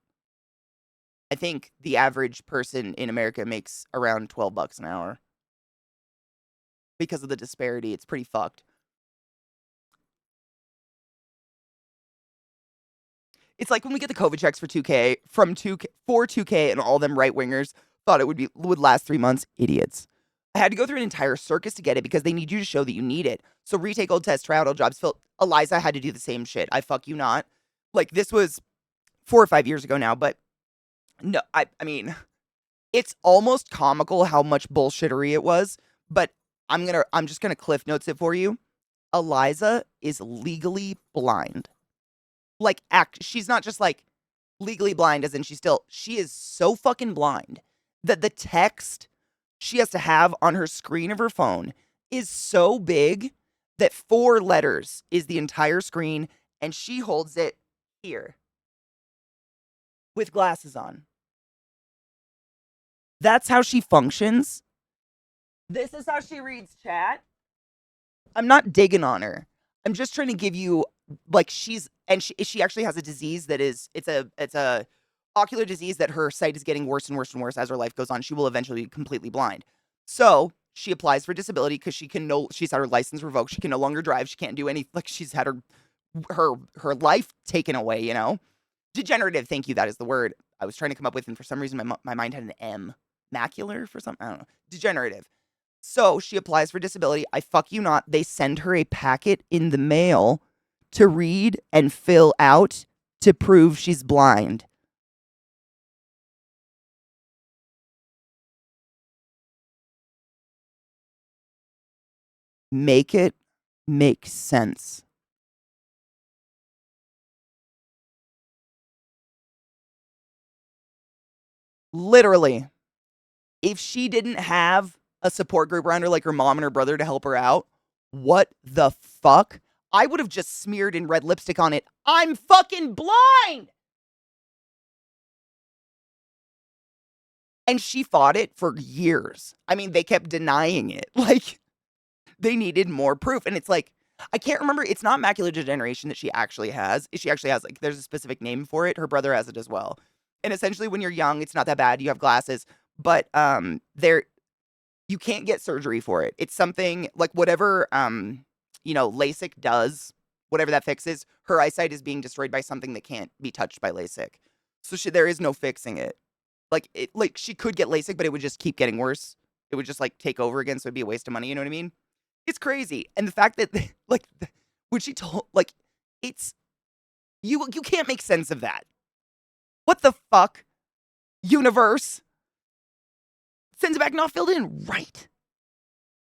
I think the average person in America makes around 12 bucks an hour. Because of the disparity, it's pretty fucked. It's like when we get the COVID checks for 2K, for 2K, and all them right wingers Thought it would last 3 months. Idiots. I had to go through an entire circus to get it because they need you to show that you need it. So retake old tests, try out old jobs. Phil, Eliza had to do the same shit. I fuck you not. Like this was 4 or 5 years ago now, but no, I mean, it's almost comical how much bullshittery it was, but I'm just gonna cliff notes it for you. Eliza is legally blind. Like she's not just like legally blind as in she is so fucking blind that the text she has to have on her screen of her phone is so big that 4 letters is the entire screen and she holds it here with glasses on. That's how she functions. This is how she reads chat. I'm not digging on her. I'm just trying to give you like she actually has a disease that is it's a ocular disease that her sight is getting worse and worse and worse as her life goes on. She will eventually be completely blind. So she applies for disability because she's had her license revoked. She can no longer drive. She can't do any like she's had her life taken away, you know? Degenerative, thank you, that is the word I was trying to come up with, and for some reason my mind had an M. Macular for something? I don't know. Degenerative. So she applies for disability. I fuck you not. They send her a packet in the mail to read and fill out to prove she's blind. Make it make sense. Literally, if she didn't have a support group around her like her mom and her brother to help her out, what the fuck? I would have just smeared in red lipstick on it. I'm fucking blind! And she fought it for years. I mean, they kept denying it. Like, they needed more proof. And it's like, I can't remember. It's not macular degeneration that she actually has. She actually has, like, there's a specific name for it. Her brother has it as well. And essentially, when you're young, it's not that bad. You have glasses. But you can't get surgery for it. It's something like whatever, LASIK does, whatever that fixes, her eyesight is being destroyed by something that can't be touched by LASIK. So there is no fixing it. Like she could get LASIK, but it would just keep getting worse. It would just like take over again, so it'd be a waste of money. You know what I mean? It's crazy, and the fact that when she told it's you can't make sense of that. What the fuck, universe? Sends it back not filled in, right?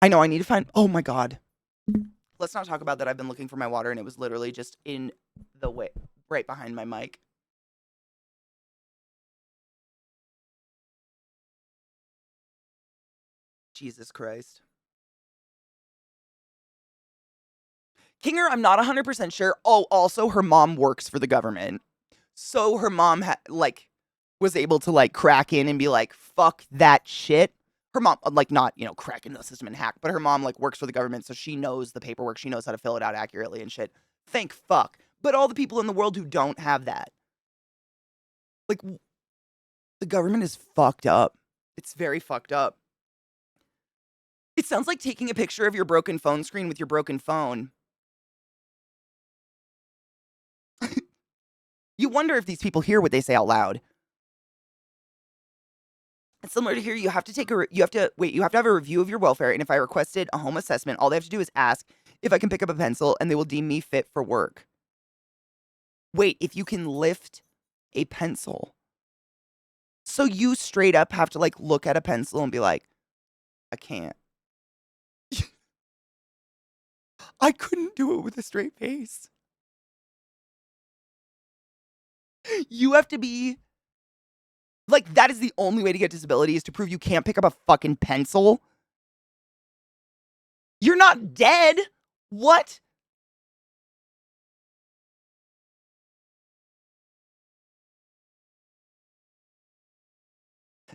I know I need to find. Oh my god. Let's not talk about that. I've been looking for my water, and it was literally just in the way, right behind my mic. Jesus Christ. Kinger, I'm not 100% sure. Oh, also, her mom works for the government. So her mom, was able to, like, crack in and be like, fuck that shit. Her mom, like, not, crack into the system and hack, but her mom, like, works for the government, so she knows the paperwork. She knows how to fill it out accurately and shit. Thank fuck. But all the people in the world who don't have that. Like, the government is fucked up. It's very fucked up. It sounds like taking a picture of your broken phone screen with your broken phone. You wonder if these people hear what they say out loud. It's similar to here. You have to you have to have a review of your welfare. And if I requested a home assessment, all they have to do is ask if I can pick up a pencil and they will deem me fit for work. Wait, if you can lift a pencil. So you straight up have to like look at a pencil and be like, I can't. I couldn't do it with a straight face. You have to be like, that is the only way to get disability is to prove you can't pick up a fucking pencil. You're not dead. What?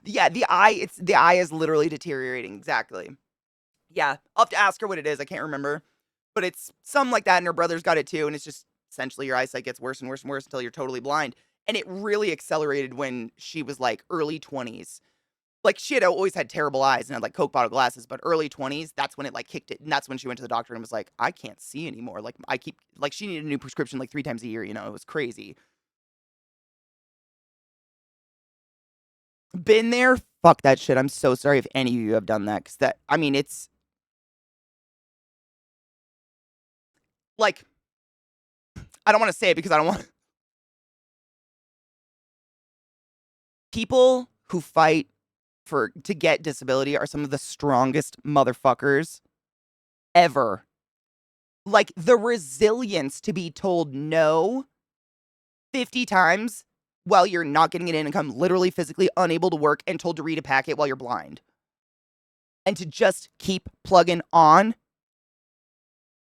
Yeah, the eye is literally deteriorating. Exactly. Yeah, I'll have to ask her what it is. I can't remember. But it's something like that, and her brother's got it too, and it's just essentially your eyesight gets worse and worse and worse until you're totally blind. And it really accelerated when she was like early 20s. Like she had always had terrible eyes and had like Coke bottle glasses, but early 20s, that's when it like kicked it. And that's when she went to the doctor and was like, I can't see anymore. Like she needed a new prescription like 3 times a year, it was crazy. Been there, fuck that shit. I'm so sorry if any of you have done that. Cause that, I mean, it's like, I don't want to say it because I don't want people who fight to get disability are some of the strongest motherfuckers ever. Like the resilience to be told no 50 times while you're not getting an income, literally physically unable to work and told to read a packet while you're blind. And to just keep plugging on.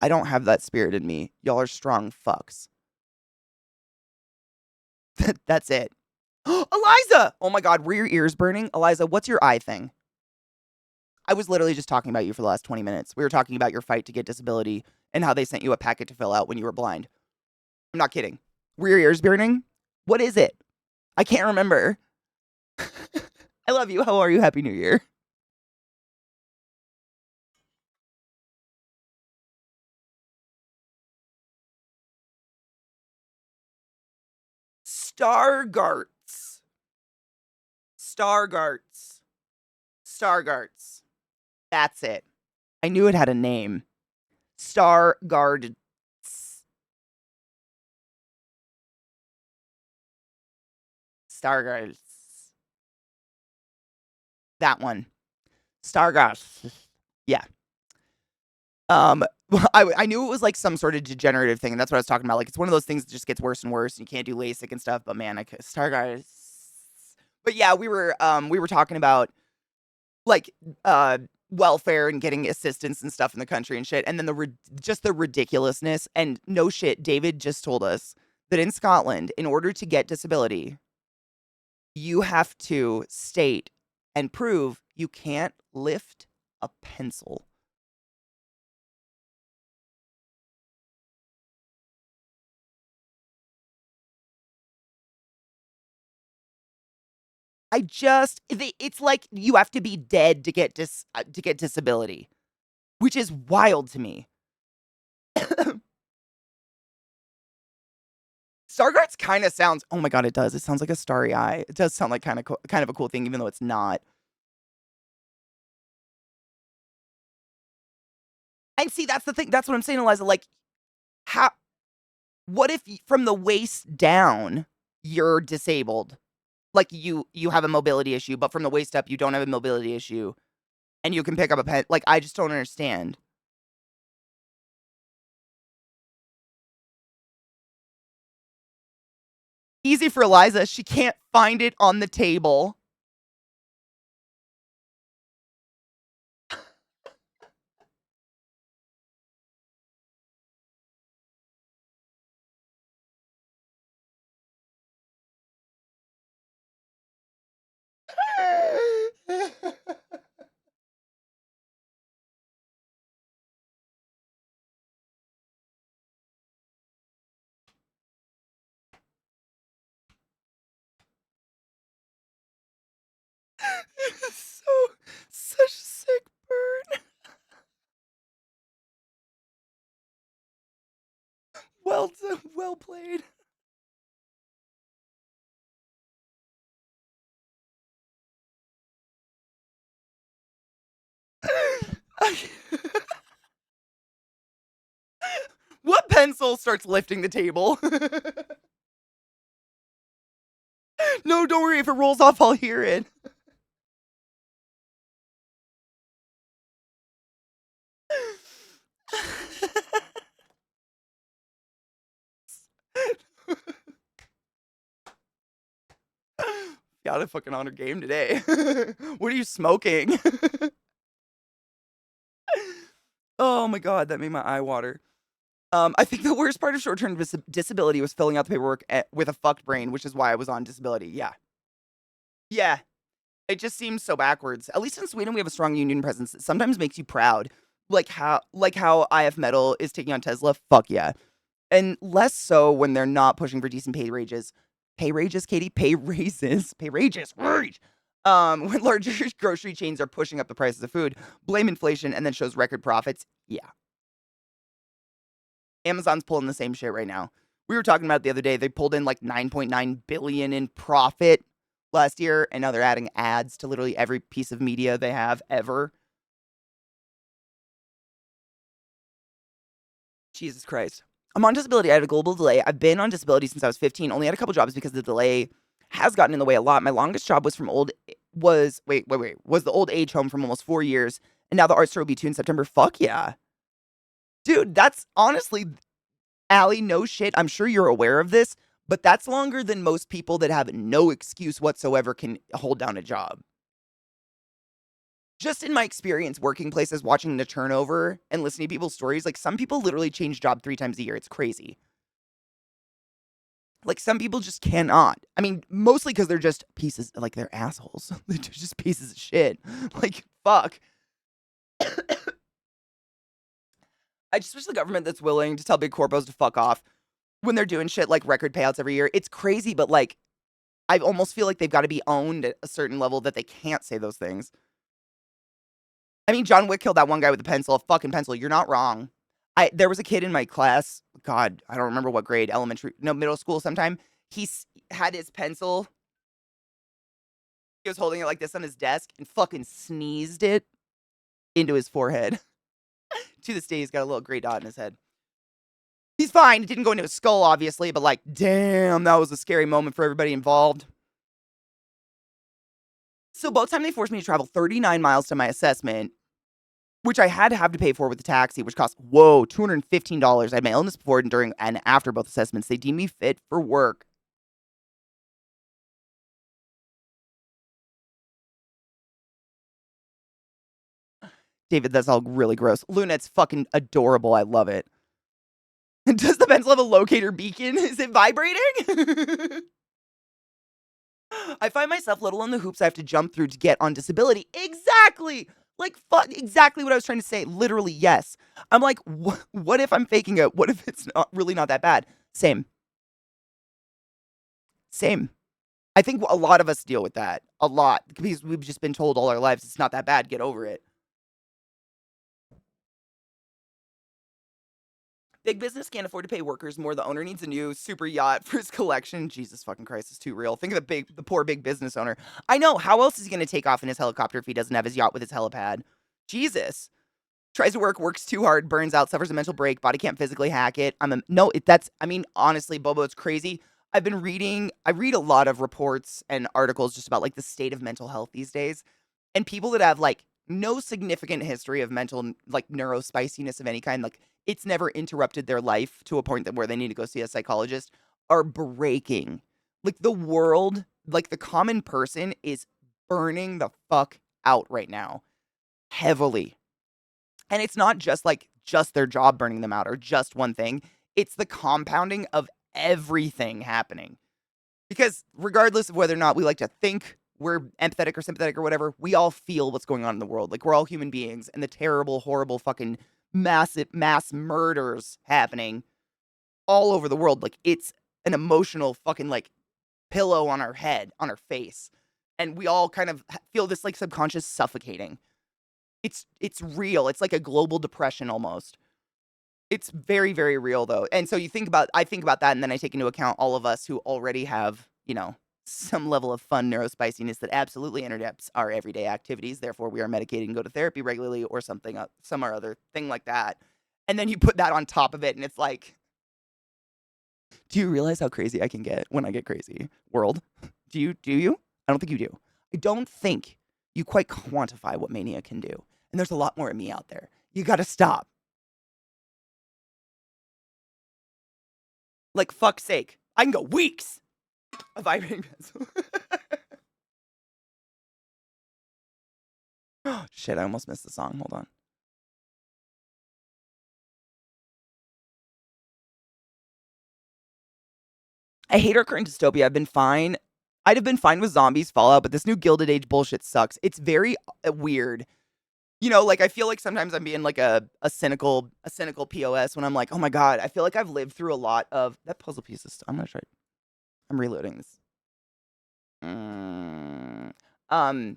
I don't have that spirit in me. Y'all are strong fucks. That's it. Eliza! Oh my God, were your ears burning? Eliza, what's your eye thing? I was literally just talking about you for the last 20 minutes. We were talking about your fight to get disability and how they sent you a packet to fill out when you were blind. I'm not kidding. Were your ears burning? What is it? I can't remember. I love you. How are you? Happy New Year. Stargarts. Stargarts. Stargarts. That's it. I knew it had a name. Stargards. Stargarts. That one. Stargarts. Yeah. I knew it was like some sort of degenerative thing, and that's what I was talking about. Like it's one of those things that just gets worse and worse, and you can't do LASIK and stuff. But man, I could Stargarts. But yeah, we were talking about like welfare and getting assistance and stuff in the country and shit, and then just the ridiculousness and no shit. David just told us that in Scotland, in order to get disability, you have to state and prove you can't lift a pencil. It's like you have to be dead to get disability, which is wild to me. Stargarts kind of sounds, oh my God, it does. It sounds like a starry eye. It does sound like kind of a cool thing, even though it's not. And see, that's the thing. That's what I'm saying, Eliza. Like, how, what if from the waist down, you're disabled? Like you have a mobility issue, but from the waist up, you don't have a mobility issue and you can pick up a pen. Like, I just don't understand. Easy for Eliza. She can't find it on the table. So, such a sick burn. Well done, well played. What pencil starts lifting the table? No, don't worry. If it rolls off, I'll hear it. Got a fucking honor game today. What are you smoking? Oh my God, that made my eye water. I think the worst part of short-term disability was filling out the paperwork with a fucked brain, which is why I was on disability. Yeah. Yeah. It just seems so backwards. At least in Sweden, we have a strong union presence. It sometimes makes you proud. Like how IF Metal is taking on Tesla. Fuck yeah. And less so when they're not pushing for decent pay rages. Pay rages, Katie? Pay raises. Pay rages. Rage. When larger grocery chains are pushing up the prices of food, blame inflation, and then shows record profits. Yeah. Amazon's pulling the same shit right now. We were talking about it the other day. They pulled in like 9.9 billion in profit last year, and now they're adding ads to literally every piece of media they have ever. Jesus Christ. I'm on disability. I had a global delay. I've been on disability since I was 15. Only had a couple jobs because the delay has gotten in the way a lot. My longest job was was the old age home from almost 4 years, and now the art store will be 2 in September. Fuck yeah, dude. That's honestly, Allie, no shit. I'm sure you're aware of this, but that's longer than most people that have no excuse whatsoever can hold down a job. Just in my experience working places, watching the turnover and listening to people's stories, like some people literally change job 3 times a year. It's crazy. Like some people just cannot. I mean, mostly because they're just pieces, like they're assholes. They're just pieces of shit. Like, fuck. I just wish the government that's willing to tell big corpos to fuck off when they're doing shit like record payouts every year. It's crazy, but like, I almost feel like they've got to be owned at a certain level that they can't say those things. I mean, John Wick killed that one guy with a pencil, a fucking pencil. You're not wrong. There was a kid in my class. God, I don't remember what grade, middle school sometime. Had his pencil. He was holding it like this on his desk and fucking sneezed it into his forehead. To this day, he's got a little gray dot in his head. He's fine. It didn't go into his skull, obviously, but like, damn, that was a scary moment for everybody involved. So both times they forced me to travel 39 miles to my assessment, which I had to have to pay for with the taxi, which cost, $215. I had my illness before and during and after both assessments. They deemed me fit for work. David, that's all really gross. Luna, it's fucking adorable. I love it. Does the pencil have a locator beacon? Is it vibrating? I find myself little in the hoops I have to jump through to get on disability. Exactly. Like, exactly what I was trying to say. Literally, yes. I'm like, what if I'm faking it? What if it's really not that bad? Same. Same. I think a lot of us deal with that. A lot. Because we've just been told all our lives it's not that bad. Get over it. Big business can't afford to pay workers more. The owner needs a new super yacht for his collection. Jesus fucking Christ, it's too real. Think of the poor big business owner. I know. How else is he going to take off in his helicopter if he doesn't have his yacht with his helipad? Jesus. Tries to works too hard, burns out, suffers a mental break, body can't physically hack it. I mean, honestly, Bobo, it's crazy. I read a lot of reports and articles just about like the state of mental health these days. And people that have like no significant history of mental, like neurospiciness of any kind, like it's never interrupted their life to a point that where they need to go see a psychologist, are breaking. Like the world, like the common person is burning the fuck out right now. Heavily. And it's not just like just their job burning them out or just one thing. It's the compounding of everything happening. Because regardless of whether or not we like to think we're empathetic or sympathetic or whatever, we all feel what's going on in the world. Like we're all human beings, and the terrible, horrible, fucking massive mass murders happening all over the world. Like it's an emotional fucking like pillow on our head, on our face. And we all kind of feel this like subconscious suffocating. It's real. It's like a global depression almost. It's very, very real though. And so I think about that and then I take into account all of us who already have, some level of fun neurospiciness that absolutely interrupts our everyday activities. Therefore, we are medicated and go to therapy regularly or something, some or other thing like that. And then you put that on top of it and it's like, do you realize how crazy I can get when I get crazy? World? Do you? I don't think you do. I don't think you quite quantify what mania can do. And there's a lot more of me out there. You gotta stop. Like, fuck's sake. I can go weeks of vibrating pencil. Oh, shit, I almost missed the song. Hold on. I hate our current dystopia. I've been fine. I'd have been fine with zombies, Fallout, but this new Gilded Age bullshit sucks. It's very weird. Like I feel like sometimes I'm being like a cynical POS when I'm like, oh my god, I feel like I've lived through a lot of that puzzle pieces. I'm gonna try. I'm reloading this. Mm, um,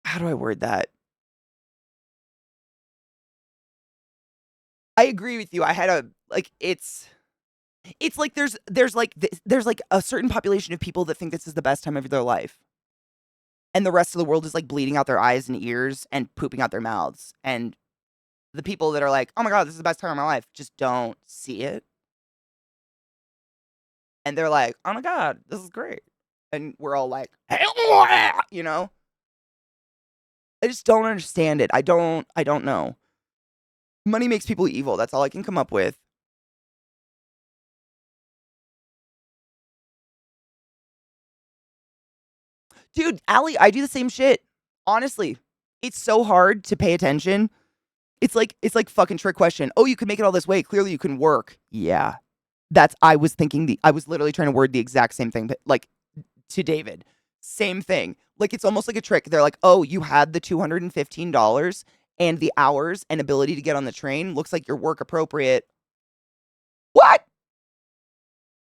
how do I word that? I agree with you. I had a like it's It's like there's like a certain population of people that think this is the best time of their life. And the rest of the world is like bleeding out their eyes and ears and pooping out their mouths. And the people that are like, oh my God, this is the best time of my life, just don't see it. And they're like, oh my God, this is great. And we're all like, you know? I just don't understand it. I don't know. Money makes people evil. That's all I can come up with. Dude, Allie, I do the same shit. Honestly, it's so hard to pay attention. It's like fucking trick question. Oh, you can make it all this way. Clearly you can work. Yeah. I was literally trying to word the exact same thing, but like to David. Same thing. Like it's almost like a trick. They're like, "Oh, you had the $215 and the hours and ability to get on the train. Looks like you're work appropriate." What?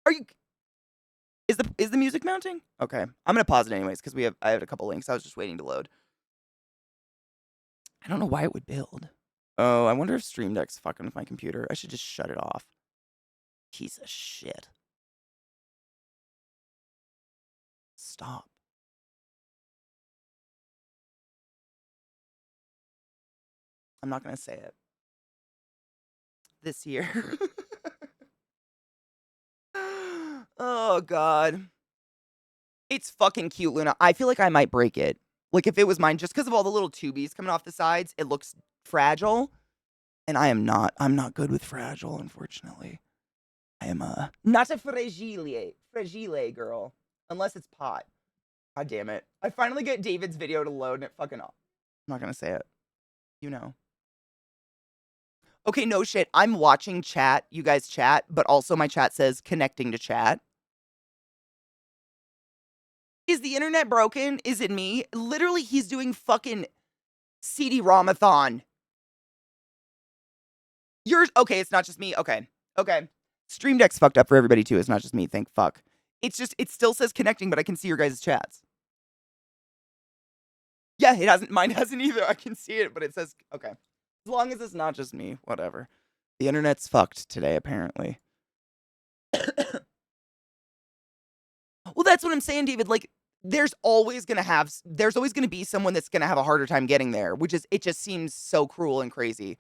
Are you is the music mounting? Okay. I'm going to pause it anyways cuz I have a couple links. I was just waiting to load. I don't know why it would build. Oh, I wonder if Stream Deck's fucking with my computer. I should just shut it off. Piece of shit. Stop. I'm not going to say it. This year. Oh God. It's fucking cute, Luna. I feel like I might break it. Like if it was mine, just because of all the little tubies coming off the sides, it looks fragile. And I'm not good with fragile, unfortunately. I am not a fragile girl. Unless it's pot. God damn it. I finally get David's video to load and it fucking off. I'm not gonna say it. You know. Okay, no shit. I'm watching chat, you guys chat, but also my chat says connecting to chat. Is the internet broken? Is it me? Literally, he's doing fucking CD-ROM-a-thon. Yours, okay, it's not just me. Okay, okay. Stream Deck's fucked up for everybody too. It's not just me. Thank fuck. It's just, it still says connecting, but I can see your guys' chats. Yeah, it hasn't, mine hasn't either. I can see it, but it says, okay. As long as it's not just me, whatever. The internet's fucked today, apparently. Well, that's what I'm saying, David. Like, there's always gonna be someone that's gonna have a harder time getting there, which is, it just seems so cruel and crazy.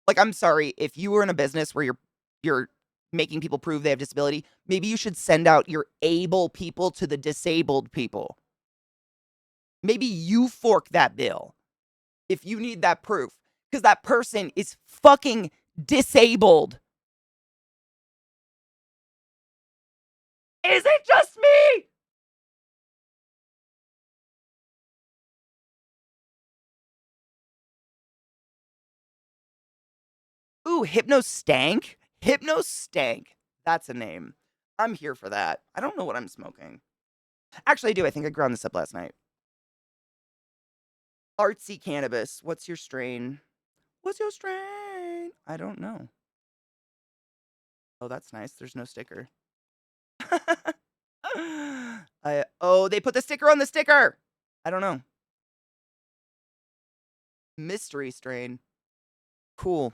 Like, I'm sorry, if you were in a business where you're making people prove they have disability, maybe you should send out your able people to the disabled people. Maybe you fork that bill if you need that proof, because that person is fucking disabled. Is it just me? Ooh, Hypno Stank? Hypno Stank. That's a name. I'm here for that. I don't know what I'm smoking. Actually, I do. I think I ground this up last night. Artsy cannabis. What's your strain? What's your strain? I don't know. Oh, that's nice. There's no sticker. Oh, they put the sticker on the sticker. I don't know. Mystery strain. Cool.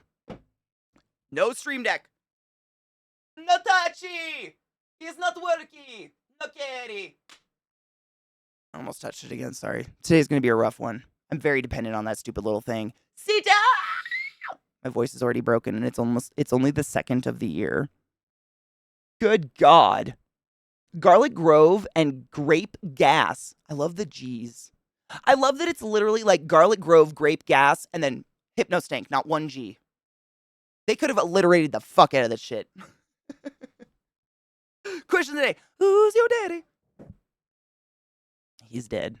No Stream Deck. No touchy. It's not working. No carry. I almost touched it again. Sorry. Today's going to be a rough one. I'm very dependent on that stupid little thing. Sit down. My voice is already broken and it's only the second of the year. Good God. Garlic Grove and Grape Gas. I love the G's. I love that it's literally like Garlic Grove, Grape Gas, and then Hypno Stank, not one G. They could have alliterated the fuck out of this shit. Question of the day. Who's your daddy? He's dead.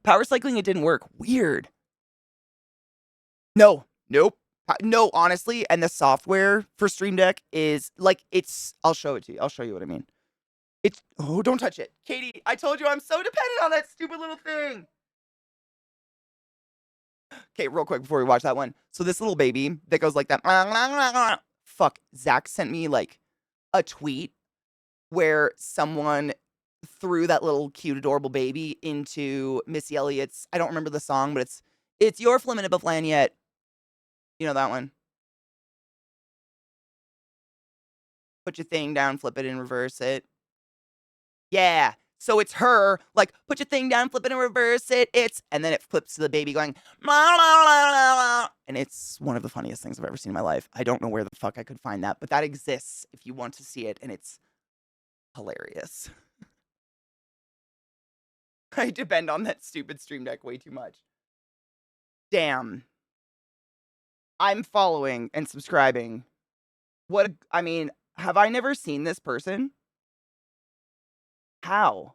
Power cycling, it didn't work. Weird. No. Nope. No, honestly, and the software for Stream Deck is like, I'll show it to you. I'll show you what I mean. Oh, don't touch it. Katie, I told you I'm so dependent on that stupid little thing. Okay, real quick before we watch that one. So this little baby that goes like that. Fuck, Zach sent me like a tweet where someone threw that little cute, adorable baby into Missy Elliott's, I don't remember the song, but it's Your Flamin' Above Land Yet. You know that one? Put your thing down, flip it and reverse it. Yeah. So it's her, like, put your thing down, flip it and reverse it. And then it flips to the baby going, "La, la, la, la, la." And it's one of the funniest things I've ever seen in my life. I don't know where the fuck I could find that, but that exists if you want to see it, and it's hilarious. I depend on that stupid Stream Deck way too much. Damn. I'm following and subscribing. I mean, have I never seen this person? How?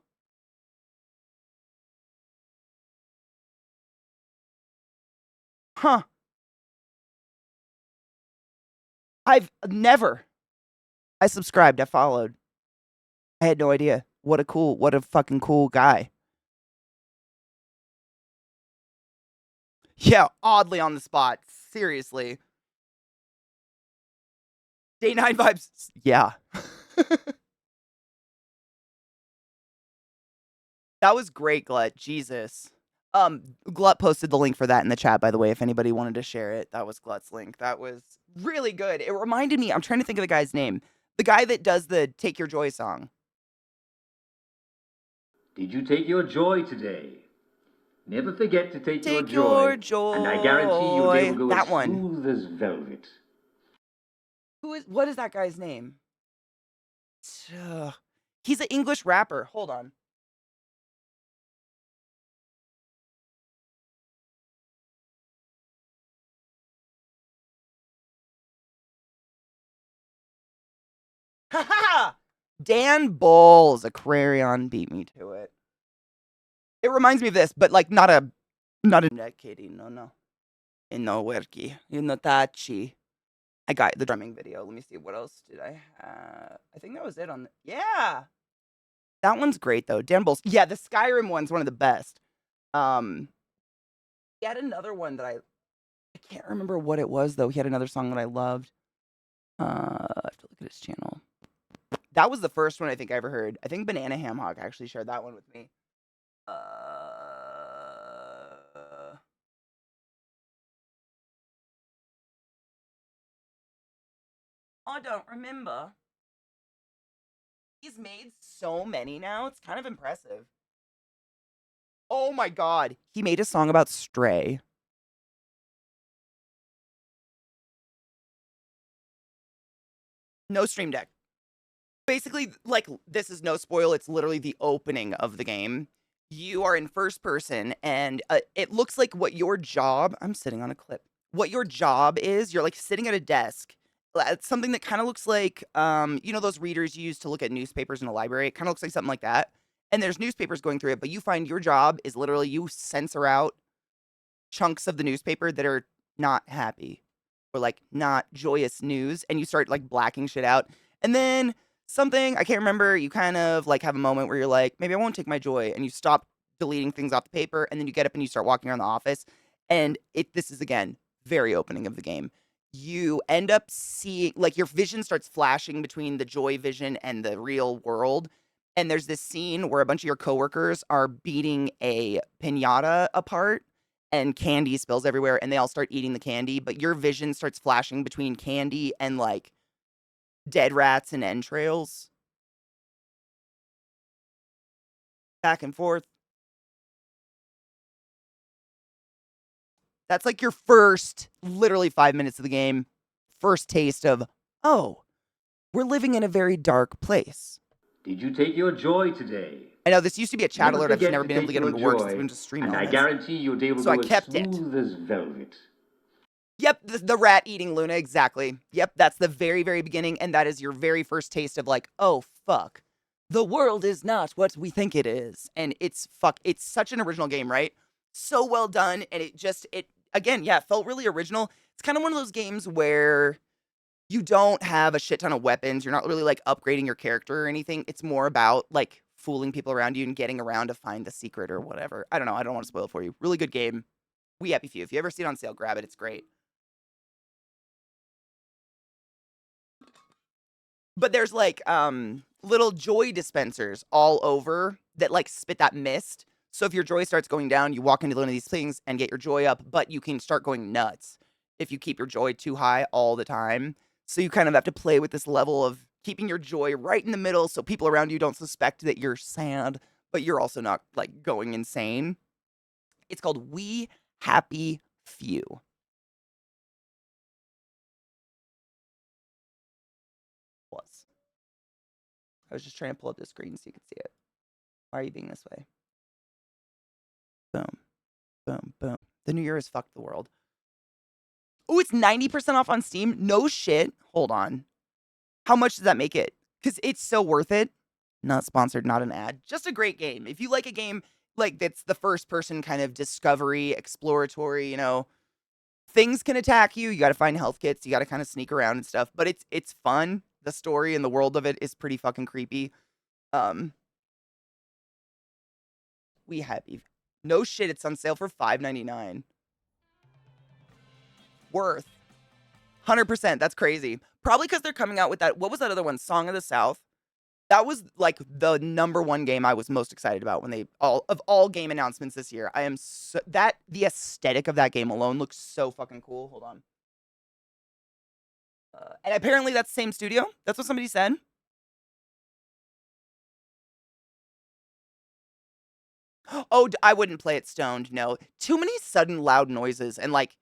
Huh. I've never. I subscribed, I followed. I had no idea. What a fucking cool guy. Yeah, oddly on the spot. Seriously. Day 9 vibes. Yeah. That was great, Glut. Jesus. Glut posted the link for that in the chat, by the way, if anybody wanted to share it. That was Glut's link. That was really good. It reminded me, I'm trying to think of the guy's name. The guy that does the Take Your Joy song. Did you take your joy today? Never forget to take your joy. And I guarantee you'll be able to go that as one. smooth as velvet. What is that guy's name? He's an English rapper. Hold on. Dan Bowles, Aquarion beat me to it. It reminds me of this, but like not a Katie, no. Inowerki, Inotachi. I got the drumming video. Let me see, what else did I have? I think that was it on yeah. That one's great though. Dan Bowles. Yeah, the Skyrim one's one of the best. He had another one that I can't remember what it was though. He had another song that I loved. I have to look at his channel. That was the first one I think I ever heard. I think Banana Hamhock actually shared that one with me. I don't remember. He's made so many now. It's kind of impressive. Oh my god. He made a song about Stray. No Stream Deck. Basically, like, this is no spoil. It's literally the opening of the game. You are in first person, and it looks like what your job... I'm sitting on a clip. What your job is, you're, like, sitting at a desk. It's something that kind of looks like, you know those readers you use to look at newspapers in a library? It kind of looks like something like that. And there's newspapers going through it, but you find your job is literally you censor out chunks of the newspaper that are not happy or, like, not joyous news, and you start, like, blacking shit out. And then something, I can't remember, you kind of, like, have a moment where you're like, maybe I won't take my joy, and you stop deleting things off the paper, and then you get up and you start walking around the office, and this is, again, very opening of the game. You end up seeing, like, your vision starts flashing between the joy vision and the real world, and there's this scene where a bunch of your coworkers are beating a piñata apart, and candy spills everywhere, and they all start eating the candy, but your vision starts flashing between candy and, like, dead rats and entrails. Back and forth. That's like your first, literally 5 minutes of the game, first taste of, oh, we're living in a very dark place. Did you take your joy today? I know this used to be a chat alert. I've never been able to get them to work since I've been just streaming and all I this. guarantee you'll be able to go as smooth as velvet. Yep, the rat eating Luna, exactly. Yep, that's the very, very beginning, and that is your very first taste of like, oh, fuck. The world is not what we think it is. And it's such an original game, right? So well done, and it again, yeah, felt really original. It's kind of one of those games where you don't have a shit ton of weapons. You're not really, like, upgrading your character or anything. It's more about, like, fooling people around you and getting around to find the secret or whatever. I don't know. I don't want to spoil it for you. Really good game. We happy for you. If you ever see it on sale, grab it. It's great. But there's, like, little joy dispensers all over that, like, spit that mist. So if your joy starts going down, you walk into one of these things and get your joy up, but you can start going nuts if you keep your joy too high all the time. So you kind of have to play with this level of keeping your joy right in the middle so people around you don't suspect that you're sad, but you're also not like going insane. It's called We Happy Few. Was. I was just trying to pull up the screen so you could see it. Why are you being this way? Boom. Boom. Boom. The new year has fucked the world. Oh, it's 90% off on Steam? No shit. Hold on. How much does that make it? Because it's so worth it. Not sponsored, not an ad. Just a great game. If you like a game like that's the first person kind of discovery, exploratory, things can attack you. You got to find health kits. You got to kind of sneak around and stuff. But it's fun. The story and the world of it is pretty fucking creepy. We happy. No shit, it's on sale for $5.99. Worth 100%. That's crazy. Probably because they're coming out with that. What was that other one? Song of the South. That was like the number one game I was most excited about when they all game announcements this year. I am so that the aesthetic of that game alone looks so fucking cool. Hold on. And apparently that's the same studio. That's what somebody said. Oh, I wouldn't play it stoned. No, too many sudden loud noises and like.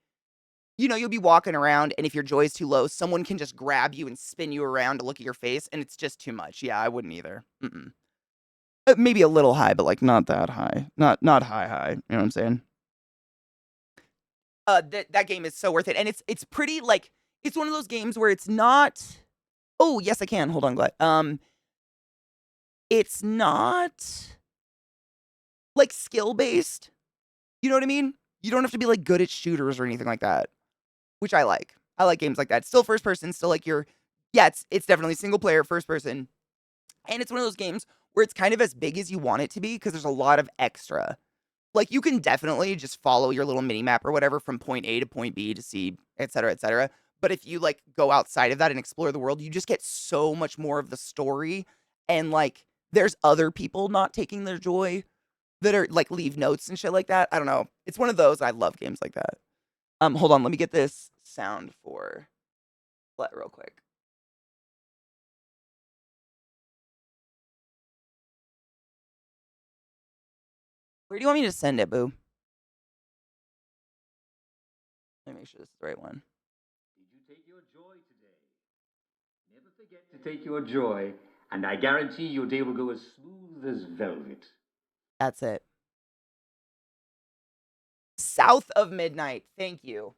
You'll be walking around, and if your joy is too low, someone can just grab you and spin you around to look at your face, and it's just too much. Yeah, I wouldn't either. Maybe a little high, but like not that high. Not high. You know what I'm saying? That game is so worth it, and it's pretty like it's one of those games where it's not. Oh yes, I can. Hold on, Glad. It's not like skill based. You know what I mean? You don't have to be like good at shooters or anything like that. Which I like. I like games like that. Still first person, still like it's definitely single player first person. And it's one of those games where it's kind of as big as you want it to be because there's a lot of extra. Like you can definitely just follow your little mini map or whatever from point A to point B to C, et cetera, et cetera. But if you like go outside of that and explore the world, you just get so much more of the story. And like there's other people not taking their joy that are like leave notes and shit like that. I don't know. It's one of those. I love games like that. Hold on, let me get this sound for real quick. Where do you want me to send it, boo? Let me make sure this is the right one. Did you take your joy today? Never forget to take your joy, and I guarantee your day will go as smooth as velvet. That's it. South of Midnight. Thank you.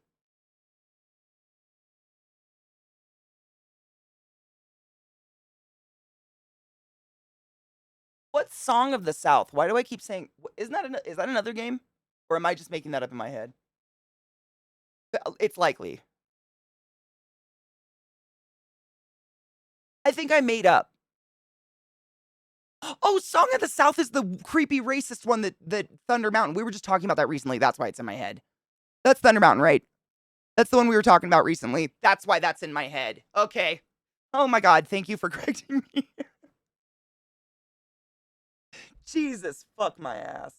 What Song of the South? Why do I keep saying? Is that another game, or am I just making that up in my head? It's likely. I think I made up. Oh, Song of the South is the creepy racist one that Thunder Mountain. We were just talking about that recently. That's why it's in my head. That's Thunder Mountain, right? That's the one we were talking about recently. That's why that's in my head. Okay. Oh my God. Thank you for correcting me. Jesus, fuck my ass.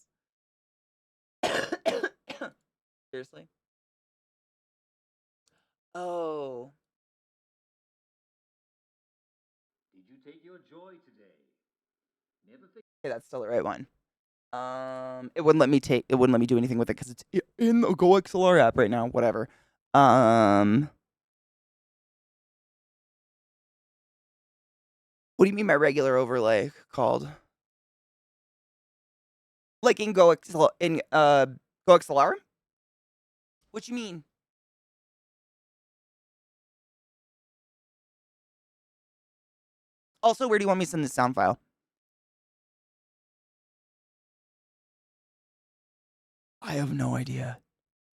Seriously? Oh. Did you take your joy today? Never forget. Okay, that's still the right one. It wouldn't let me do anything with it because it's in the Go XLR app right now. Whatever. What do you mean by regular overlay called? Like in Go XLR? What you mean? Also, where do you want me to send this sound file? I have no idea.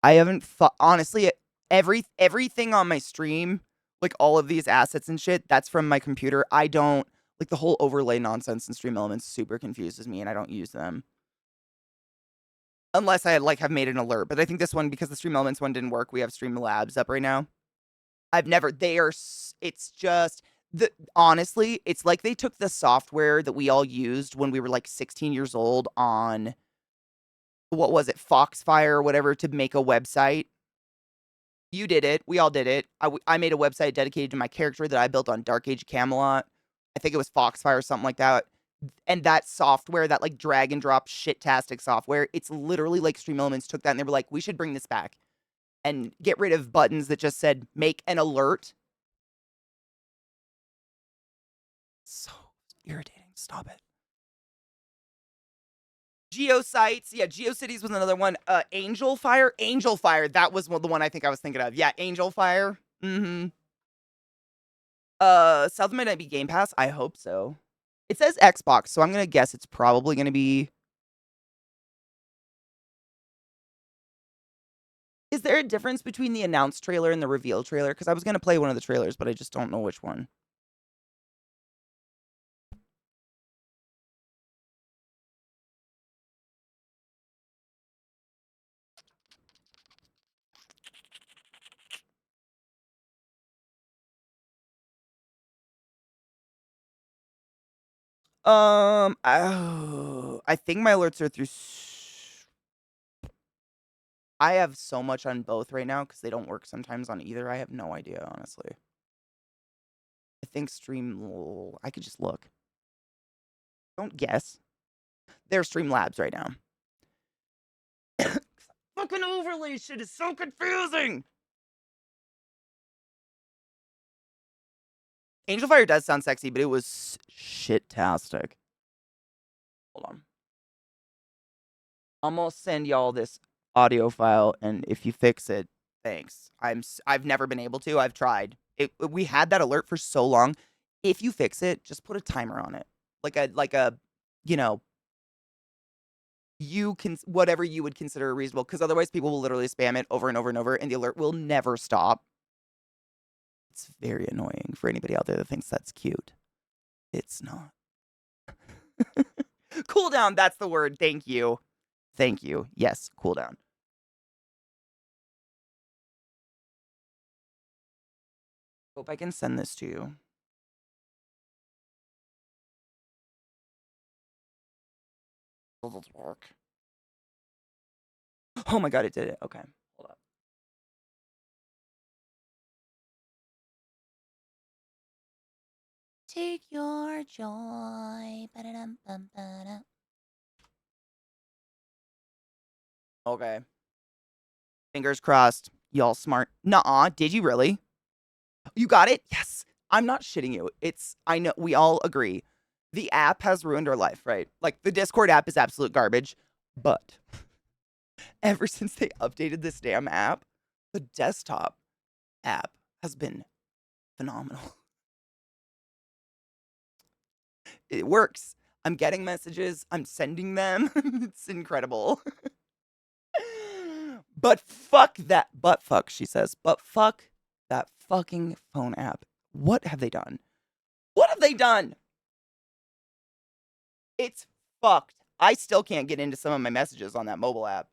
I haven't honestly everything on my stream, like all of these assets and shit, that's from my computer. I don't like the whole overlay nonsense in Stream Elements super confuses me and I don't use them. Unless I like have made an alert, but I think this one because the Stream Elements one didn't work, we have Streamlabs up right now. It's just honestly, it's like they took the software that we all used when we were like 16 years old on what was it, Foxfire or whatever, to make a website. You did it. We all did it. I made a website dedicated to my character that I built on Dark Age Camelot I think it was Foxfire or something like that. And that software, that like drag and drop shit-tastic software, it's literally like Stream Elements took that and they were like, we should bring this back and get rid of buttons that just said make an alert. So irritating. Stop it. Geosites. Yeah, GeoCities was another one. Angel Fire. Angel Fire. That was the one I think I was thinking of. Yeah, Angel Fire. Mm-hmm. South might be Game Pass. I hope so. It says Xbox, so I'm gonna guess it's probably gonna be. Is there a difference between the announced trailer and the reveal trailer? Because I was gonna play one of the trailers, but I just don't know which one. Oh, I think my alerts are through. I have so much on both right now because they don't work sometimes on either. I have no idea, honestly. I think Stream. I could just look. Don't guess. They're Streamlabs right now. Fucking overlay shit is so confusing. Angel Fire does sound sexy, but it was shit-tastic. Hold on. I'm gonna send y'all this audio file, and if you fix it, thanks. I've never been able to. I've tried. We had that alert for so long. If you fix it, just put a timer on it, like a, you know, you can whatever you would consider reasonable, because otherwise people will literally spam it over and over and over, and the alert will never stop. It's very annoying for anybody out there that thinks that's cute. It's not. Cooldown, that's the word. Thank you. Thank you. Yes, cooldown. Hope I can send this to you. Does it work? Oh my god, it did it. Okay, hold up. Take your joy. Ba-da-dum-bum-ba-da. Okay. Fingers crossed. Y'all smart. Nuh-uh. Did you really? You got it? Yes. I'm not shitting you. I know, we all agree. The app has ruined our life, right? Like, the Discord app is absolute garbage. But ever since they updated this damn app, the desktop app has been phenomenal. It works. I'm getting messages. I'm sending them. It's incredible. But fuck that. But fuck, she says. But fuck that fucking phone app. What have they done? What have they done? It's fucked. I still can't get into some of my messages on that mobile app.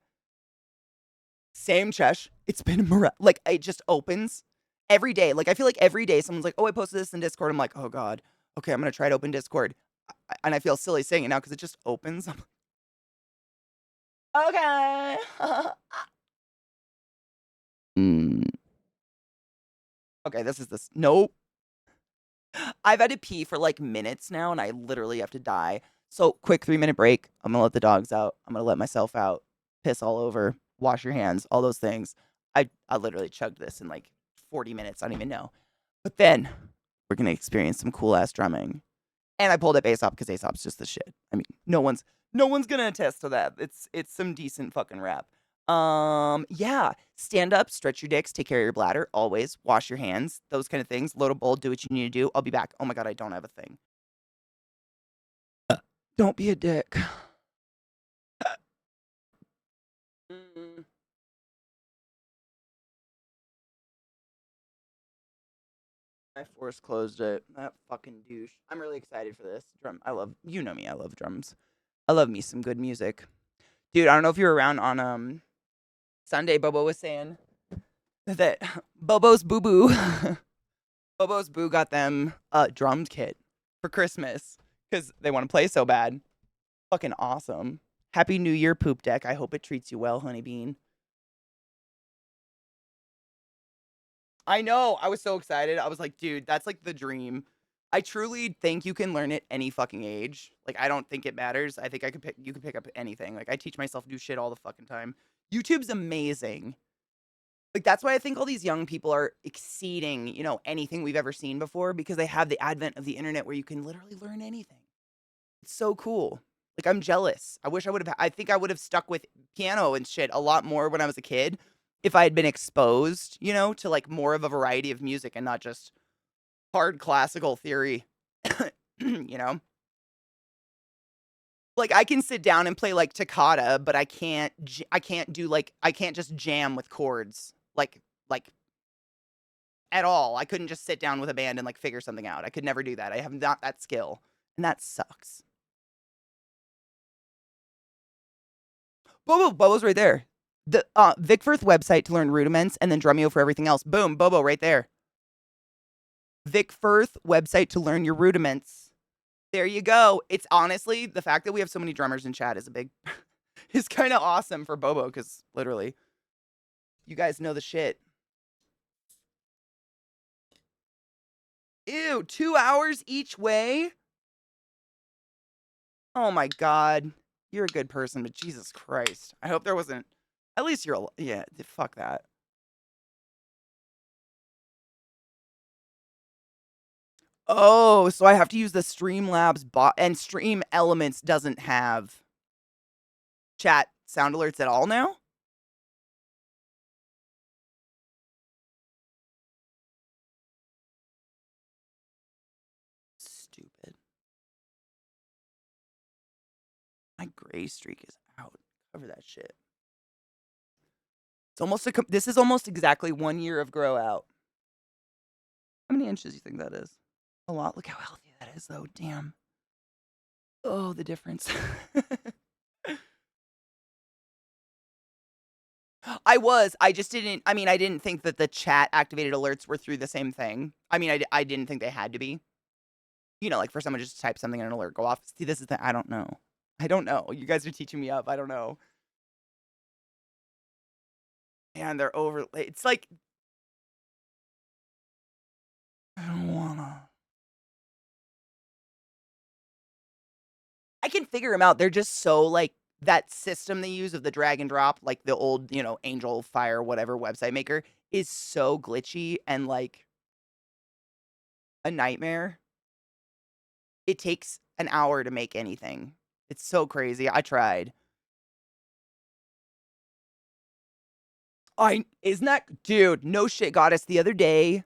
Same Chesh. It's been like it just opens every day. Like I feel like every day someone's like, "Oh, I posted this in Discord." I'm like, "Oh god. Okay, I'm gonna try to open Discord," and I feel silly saying it now because it just opens. Okay. Mm. Okay, this is this. Nope. I've had to pee for like minutes now, and I literally have to die. So, quick 3-minute break. I'm gonna let the dogs out. I'm gonna let myself out. Piss all over. Wash your hands. All those things. I literally chugged this in like 40 minutes. I don't even know. But then we're gonna experience some cool ass drumming. And I pulled up Aesop because Aesop's just the shit. I mean, no one's gonna attest to that. It's some decent fucking rap. Yeah. Stand up, stretch your dicks, take care of your bladder, always. Wash your hands, those kind of things. Load a bowl, do what you need to do. I'll be back. Oh my god, I don't have a thing. Don't be a dick. Mm. I force closed it. That fucking douche. I'm really excited for this. You know me, I love drums. I love me some good music. Dude, I don't know if you were around on Sunday. Bobo was saying that Bobo's Boo Boo Bobo's Boo got them a drum kit for Christmas because they want to play so bad. Fucking awesome. Happy New Year, Poop Deck. I hope it treats you well, Honey Bean. I know. I was so excited. I was like, dude, that's like the dream. I truly think you can learn it any fucking age. Like, I don't think it matters. I think you could pick up anything. Like, I teach myself new shit all the fucking time. YouTube's amazing. Like, that's why I think all these young people are exceeding, anything we've ever seen before because they have the advent of the internet where you can literally learn anything. It's so cool. Like, I'm jealous. I wish I think I would have stuck with piano and shit a lot more when I was a kid if I had been exposed, to like more of a variety of music and not just hard classical theory, you know? Like, I can sit down and play like toccata, but I can't just jam with chords like at all. I couldn't just sit down with a band and like figure something out. I could never do that. I have not that skill, and that sucks. Bobo's right there. The Vic Firth website to learn rudiments, and then Drumeo for everything else. Boom, Bobo right there. Vic Firth website to learn your rudiments. There you go. It's honestly the fact that we have so many drummers in chat is a big is kind of awesome for Bobo because literally, you guys know the shit. Ew, 2 hours each way? Oh my god. You're a good person, but Jesus Christ. I hope there wasn't. At least yeah, fuck that. Oh, so I have to use the Streamlabs bot, and Stream Elements doesn't have chat sound alerts at all now? Stupid. My gray streak is out. Cover that shit. It's almost this is almost exactly 1 year of grow out. How many inches do you think that is? A lot. Look how healthy that is, though. Damn. Oh, the difference. I just didn't. I mean, I didn't think that the chat activated alerts were through the same thing. I mean, I didn't think they had to be. Like for someone just to type something and an alert go off. See, this is the. I don't know. I don't know. You guys are teaching me up. I don't know. Man, they're over. It's like. I don't wanna. I can figure them out. They're just so like that system they use of the drag and drop, like the old, Angel Fire, whatever website maker, is so glitchy and like a nightmare. It takes an hour to make anything. It's so crazy. I tried. Isn't that dude, no shit, Goddess, the other day.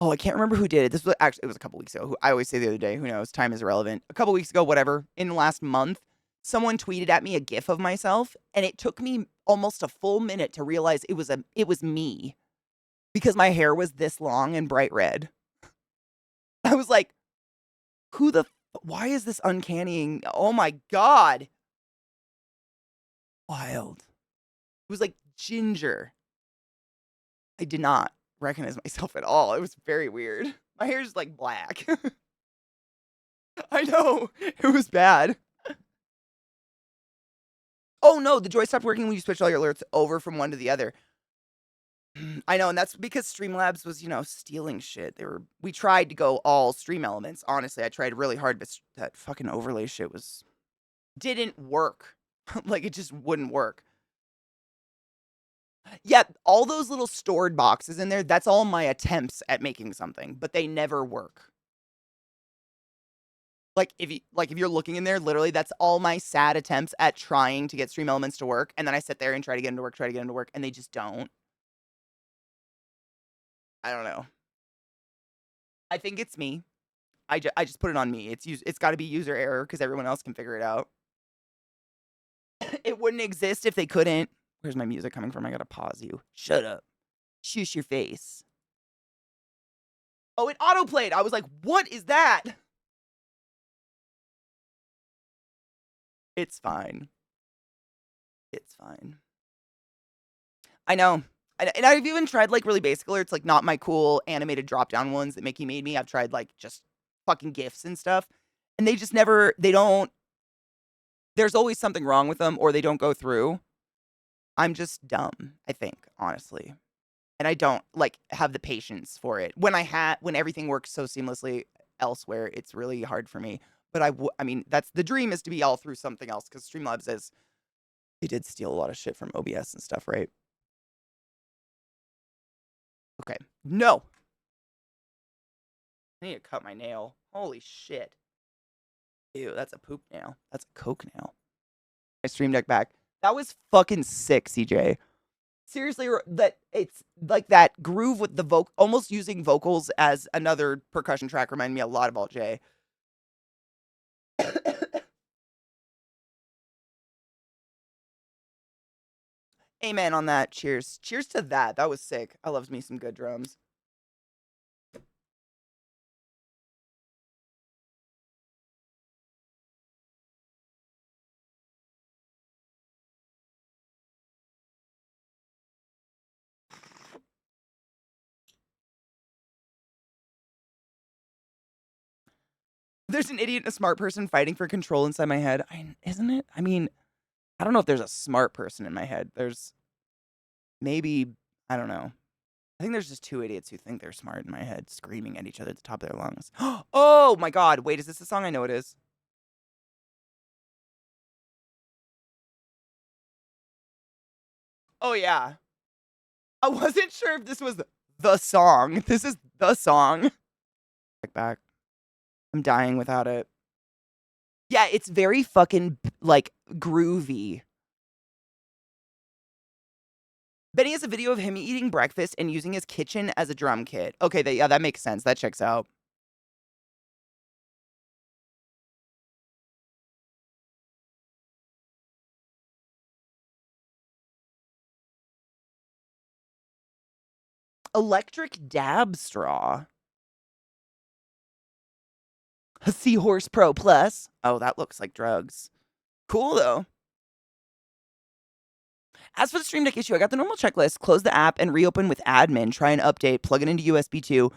Oh, I can't remember who did it. This was actually it was a couple weeks ago. I always say the other day, who knows? Time is irrelevant. A couple weeks ago, whatever, in the last month, someone tweeted at me a gif of myself, and it took me almost a full minute to realize it was me because my hair was this long and bright red. I was like, why is this uncannying? Oh my god. Wild. It was like ginger. I did not recognize myself at all. It was very weird. My hair's like black. I know. It was bad. Oh no, the joy stopped working when you switched all your alerts over from one to the other. I know, and that's because Streamlabs was, stealing shit. We tried to go all Stream Elements. Honestly, I tried really hard, but that fucking overlay shit didn't work. Like it just wouldn't work. Yeah, all those little stored boxes in there, that's all my attempts at making something, but they never work. Like if you're looking in there, literally that's all my sad attempts at trying to get Stream Elements to work, and then I sit there and try to get them to work, and they just don't. I don't know. I think it's me. I just put it on me. It's got to be user error because everyone else can figure it out. It wouldn't exist if they couldn't. Where's my music coming from? I gotta pause you. Shut up. Shush your face. Oh, it autoplayed. I was like, what is that? It's fine. It's fine. I know. And I've even tried like really basic alerts, like not my cool animated drop down ones that Mickey made me. I've tried like just fucking GIFs and stuff. And they just never, they don't, there's always something wrong with them or they don't go through. I'm just dumb, I think, honestly. And I don't like have the patience for it. When everything works so seamlessly, elsewhere, it's really hard for me. But I mean, that's the dream is to be all through something else because Streamlabs is they did steal a lot of shit from OBS and stuff, right? Okay. No. I need to cut my nail. Holy shit. Ew, that's a poop nail. That's a coke nail. My Stream Deck back. That was fucking sick, CJ. Seriously, that it's like that groove with the vocal, almost using vocals as another percussion track reminded me a lot of Alt J. Amen on that. Cheers. Cheers to that. That was sick. I loved me some good drums. There's an idiot and a smart person fighting for control inside my head. Isn't it? I mean, I don't know if there's a smart person in my head. There's maybe, I don't know. I think there's just two idiots who think they're smart in my head, screaming at each other at the top of their lungs. Oh my god, wait, is this a song? I know it is. Oh yeah. I wasn't sure if this was the song. This is the song. Back. I'm dying without it. Yeah, it's very fucking, like, groovy. Benny has a video of him eating breakfast and using his kitchen as a drum kit. Okay, yeah, that makes sense. That checks out. Electric dab straw. A Seahorse Pro Plus. Oh, that looks like drugs. Cool, though. As for the Stream Deck issue, I got the normal checklist, close the app, and reopen with admin, try an update, plug it into USB 2,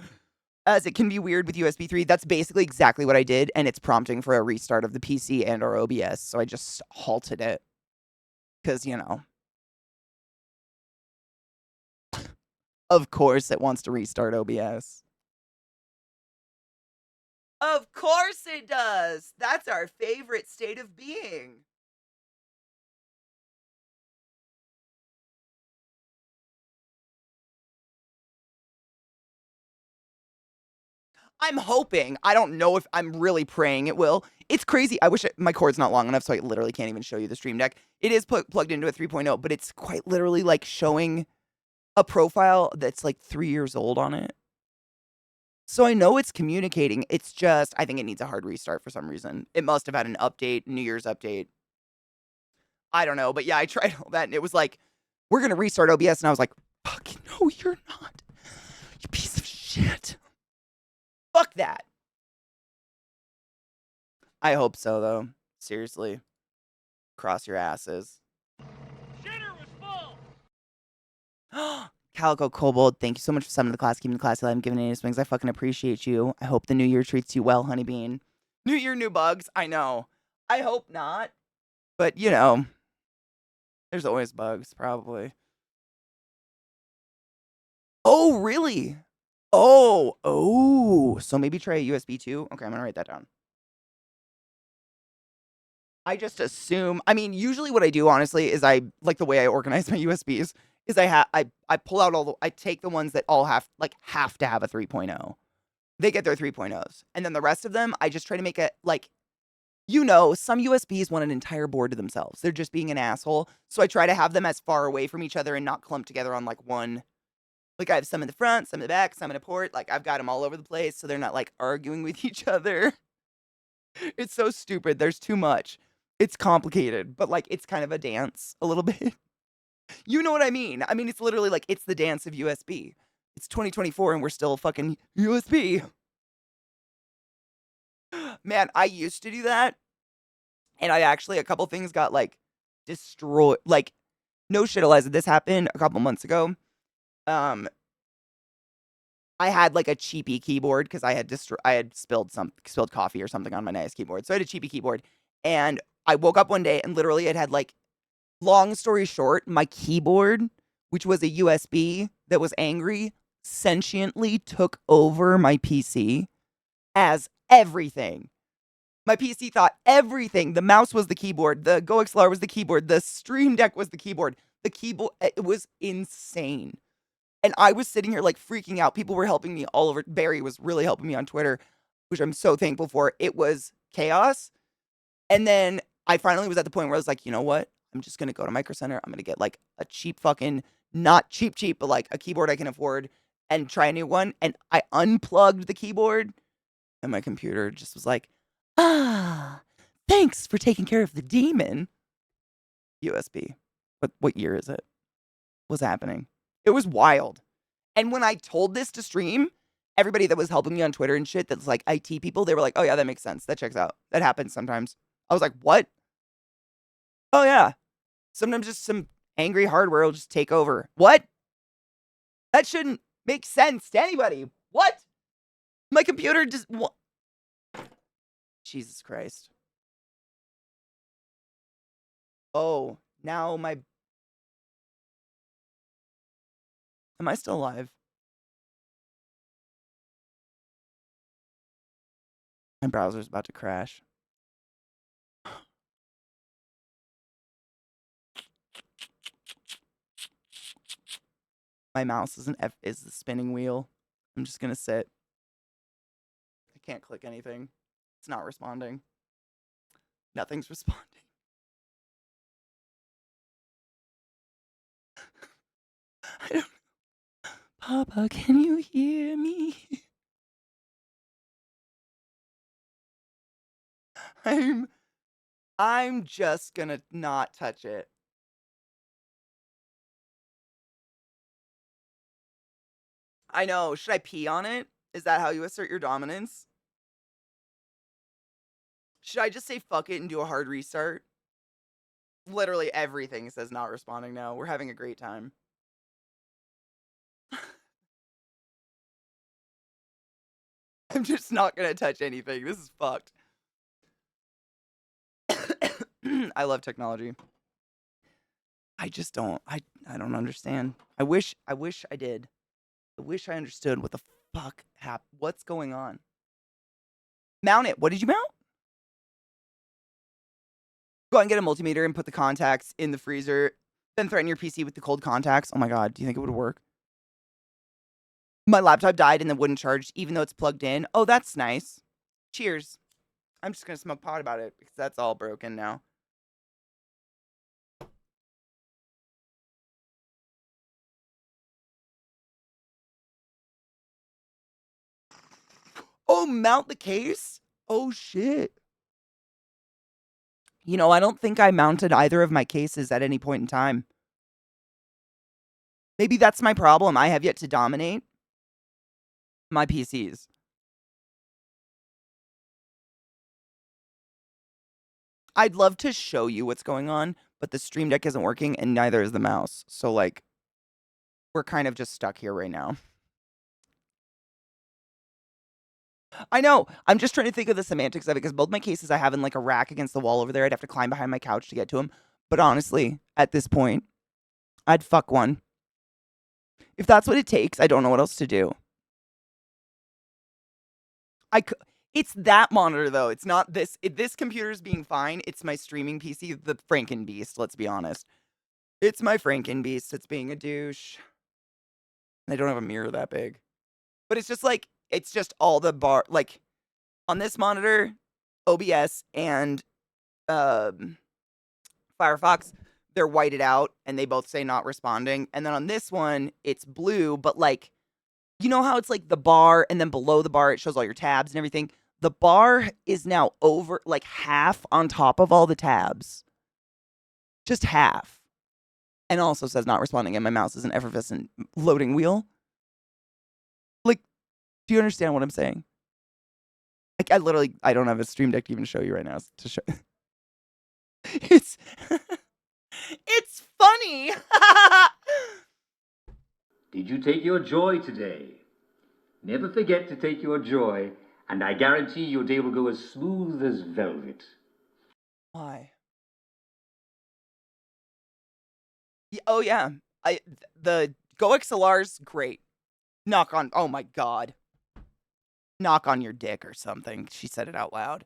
as it can be weird with USB 3. That's basically exactly what I did, and it's prompting for a restart of the PC and or OBS, so I just halted it. Because, you know. Of course it wants to restart OBS. Of course it does! That's our favorite state of being. I'm hoping. I don't know if I'm really praying it will. It's crazy. I wish my cord's not long enough, so I literally can't even show you the Stream Deck. It is plugged into a 3.0, but it's quite literally like showing a profile that's like 3 years old on it. So I know it's communicating. It's just, I think it needs a hard restart for some reason. It must have had an update, New Year's update. I don't know, but yeah, I tried all that and it was like, we're going to restart OBS. And I was like, fucking no, you're not. You piece of shit. Fuck that. I hope so, though. Seriously. Cross your asses. Shitter was full! Calico Kobold, thank you so much for summoning the class, keeping the class alive, and giving any swings. I fucking appreciate you. I hope the new year treats you well, Honeybean. New year, new bugs. I know. I hope not. But, you know, there's always bugs, probably. Oh, really? Oh. So maybe try a USB 2? Okay, I'm gonna write that down. I just assume, I mean, usually what I do, honestly, is I, like the way I organize my USBs, is I pull out I take the ones that all have to have a 3.0. They get their 3.0s. And then the rest of them, I just try to make it, like, you know, some USBs want an entire board to themselves. They're just being an asshole. So I try to have them as far away from each other and not clumped together on, like, one. Like, I have some in the front, some in the back, some in a port. Like, I've got them all over the place, so they're not, like, arguing with each other. It's so stupid. There's too much. It's complicated, but, like, it's kind of a dance a little bit. You know what I mean? I mean, it's literally, like, it's the dance of USB. It's 2024, and we're still fucking USB. Man, I used to do that, and I actually, a couple things got, like, destroyed. Like, no shit, Eliza, this happened a couple months ago. I had, like, a cheapy keyboard because I had spilled coffee or something on my nice keyboard. So I had a cheapy keyboard, and I woke up one day and literally it had, like, long story short, my keyboard, which was a USB that was angry, sentiently took over my PC as everything. My PC thought everything. The mouse was the keyboard. The GoXLR was the keyboard. The Stream Deck was the keyboard. The keyboard, it was insane. And I was sitting here like freaking out. People were helping me all over. Barry was really helping me on Twitter, which I'm so thankful for. It was chaos. And then I finally was at the point where I was like, you know what? I'm just going to go to Micro Center. I'm going to get like a cheap fucking, not cheap, but like a keyboard I can afford and try a new one. And I unplugged the keyboard and my computer just was like, thanks for taking care of the demon. USB. What year is it? What's happening? It was wild. And when I told this to stream, everybody that was helping me on Twitter and shit that's like IT people, they were like, oh yeah, that makes sense. That checks out. That happens sometimes. I was like, what? Oh yeah. Sometimes just some angry hardware will just take over. What? That shouldn't make sense to anybody. What? My computer just... What? Jesus Christ. Oh, now my... Am I still alive? My browser's about to crash. My mouse is the spinning wheel. I'm just gonna sit. I can't click anything. It's not responding. Nothing's responding. I don't... Papa, can you hear me? I'm just gonna not touch it. I know. Should I pee on it? Is that how you assert your dominance? Should I just say fuck it and do a hard restart? Literally everything says not responding now. We're having a great time. I'm just not gonna touch anything. This is fucked. I love technology. I just don't. I don't understand. I wish I did. I wish I understood what the fuck happened. What's going on? Mount it. What did you mount? Go out and get a multimeter and put the contacts in the freezer. Then threaten your PC with the cold contacts. Oh my god, do you think it would work? My laptop died and then wouldn't charge even though it's plugged in. Oh, that's nice. Cheers. I'm just gonna smoke pot about it because that's all broken now. Oh, mount the case? Oh shit. You know, I don't think I mounted either of my cases at any point in time. Maybe that's my problem. I have yet to dominate my PCs. I'd love to show you what's going on, but the Stream Deck isn't working and neither is the mouse. So, like, we're kind of just stuck here right now. I know. I'm just trying to think of the semantics of it because both my cases I have in like a rack against the wall over there. I'd have to climb behind my couch to get to them. But honestly, at this point, I'd fuck one. If that's what it takes, I don't know what else to do. It's that monitor though. It's not this. This computer's being fine. It's my streaming PC, the Frankenbeast. Let's be honest. It's my Frankenbeast. It's being a douche. I don't have a mirror that big, but it's just like it's just all the bar like on this monitor, OBS and Firefox. They're whited out and they both say not responding. And then on this one, it's blue, but like you know how it's like the bar and then below the bar it shows all your tabs and everything. The bar is now over like half on top of all the tabs. Just half. And also says not responding and my mouse is an effervescent loading wheel. Like, do you understand what I'm saying? Like I don't have a Stream Deck to even show you right now to show. It's it's funny. Did you take your joy today? Never forget to take your joy, and I guarantee your day will go as smooth as velvet. Why? Oh yeah. The GoXLR's great. Knock on. Oh my god. knock on your dick or something. She said it out loud.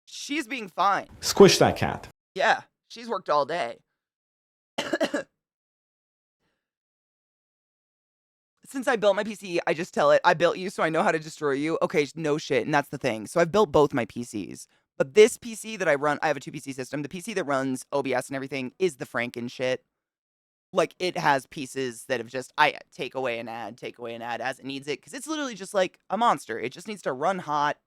She's being fine. Squish that cat. Yeah, she's worked all day. Since I built my PC, I just tell it, I built you so I know how to destroy you. Okay, no shit, and that's the thing. So I've built both my PCs. But this PC that I run, I have a 2 PC system. The PC that runs OBS and everything is the Franken shit. Like, it has pieces that have just, I take away and add as it needs it. Because it's literally just like a monster. It just needs to run hot,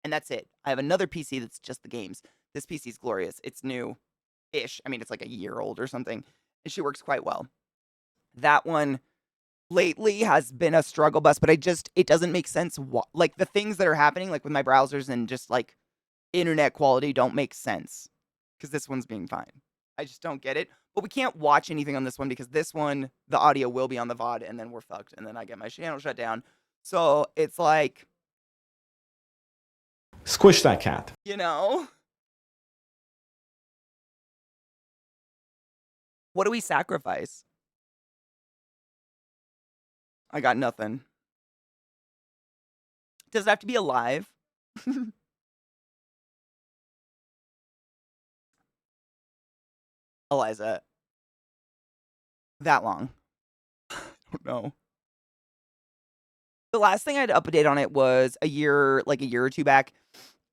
and that's it. I have another PC that's just the games. This PC's glorious. It's new-ish. I mean, it's like a year old or something. And she works quite well. That one lately has been a struggle bus, but it doesn't make sense. Like, the things that are happening, like with my browsers and just like internet quality, don't make sense because this one's being fine. I just don't get it. But we can't watch anything on this one because this one, the audio will be on the VOD, and then we're fucked, and then I get my channel shut down. So it's like, Squish that cat. you know, what do we sacrifice? I got nothing. Does it have to be alive? Eliza. That long. I don't know. The last thing I had to update on it was a year or two back.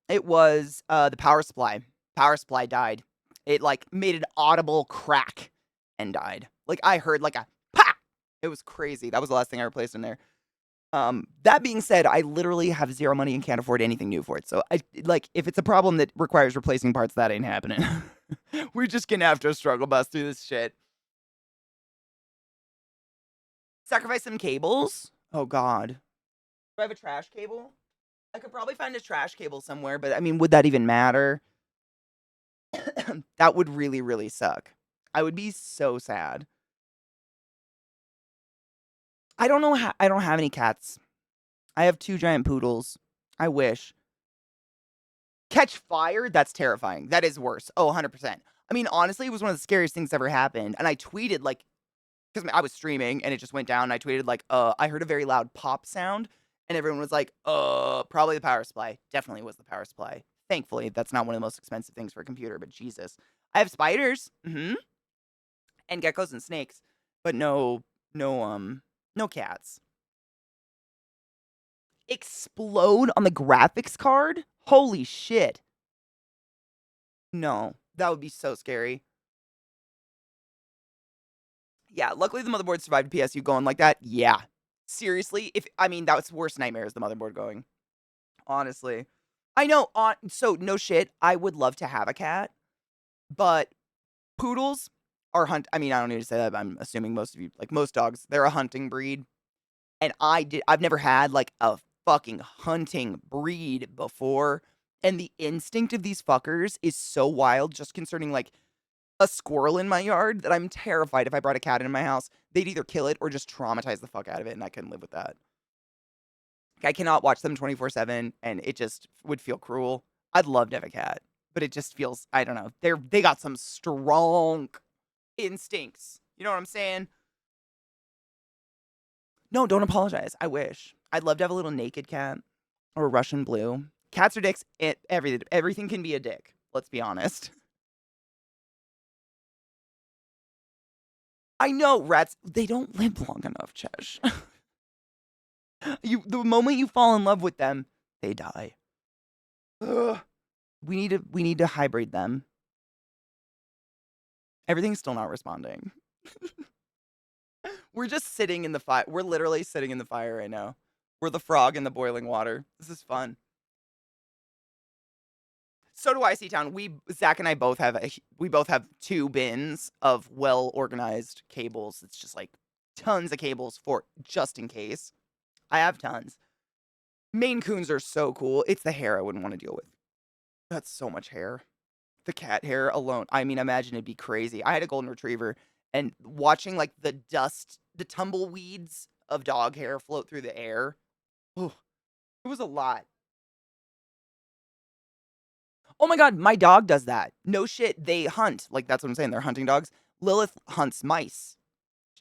It was the power supply. Power supply died. It like made an audible crack and died. Like I heard like a pa! It was crazy. That was the last thing I replaced in there. That being said, I literally have zero money and can't afford anything new for it. So if it's a problem that requires replacing parts, that ain't happening. We're just gonna have to struggle bus through this shit. Sacrifice some cables? Oh god. Do I have a trash cable? I could probably find a trash cable somewhere, but I mean, would that even matter? That would really, really suck. I would be so sad. I don't know I don't have any cats. I have 2 giant poodles. I wish. Catch fire? That's terrifying. That is worse. Oh, 100%. I mean, honestly, it was one of the scariest things ever happened. And I tweeted, like, because I was streaming and it just went down. And I tweeted, like, I heard a very loud pop sound. And everyone was like, probably the power supply. Definitely was the power supply. Thankfully, that's not one of the most expensive things for a computer, but Jesus. I have spiders. And geckos and snakes. But no cats. Explode on the graphics card? Holy shit. No, that would be so scary. Yeah, luckily the motherboard survived PSU going like that. Yeah. Seriously, that's worst nightmare is the motherboard going. Honestly. I know, so no shit, I would love to have a cat, but poodles are I don't need to say that, but I'm assuming most of you, like most dogs, they're a hunting breed. And I've never had like a fucking hunting breed before. And the instinct of these fuckers is so wild, just concerning like a squirrel in my yard, that I'm terrified if I brought a cat into my house, they'd either kill it or just traumatize the fuck out of it, and I couldn't live with that. I cannot watch them 24/7, and it just would feel cruel. I'd love to have a cat, but it just feels, I don't know. They got some strong instincts. You know what I'm saying? No, don't apologize. I wish. I'd love to have a little naked cat or a Russian blue. Cats are dicks. Everything can be a dick. Let's be honest. I know, rats, they don't live long enough, Chesh. The moment you fall in love with them, they die. Ugh. We need to hybrid them. Everything's still not responding. We're just sitting in the fire. We're literally sitting in the fire right now. We're the frog in the boiling water. This is fun. So do IC Town. Zach and I both have 2 bins of well-organized cables. It's just like tons of cables for just in case. I have tons. Maine Coons are so cool. It's the hair I wouldn't want to deal with. That's so much hair. The cat hair alone. I mean, imagine it'd be crazy. I had a golden retriever, and watching like the dust, the tumbleweeds of dog hair float through the air. Oh, it was a lot. Oh my god, my dog does that. No shit, they hunt. Like, that's what I'm saying. They're hunting dogs. Lilith hunts mice,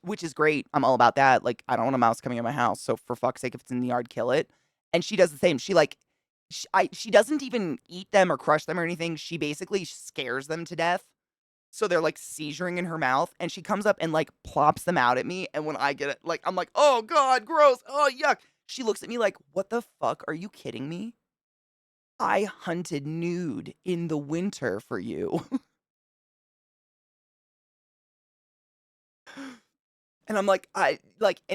which is great. I'm all about that. Like, I don't want a mouse coming in my house. So for fuck's sake, if it's in the yard, kill it. And she does the same. She doesn't even eat them or crush them or anything. She basically scares them to death. So they're like seizuring in her mouth, and she comes up and like plops them out at me. And when I get it, like, I'm like, oh God, gross. Oh, yuck. She looks at me like, what the fuck? Are you kidding me? I hunted nude in the winter for you. And I'm like, and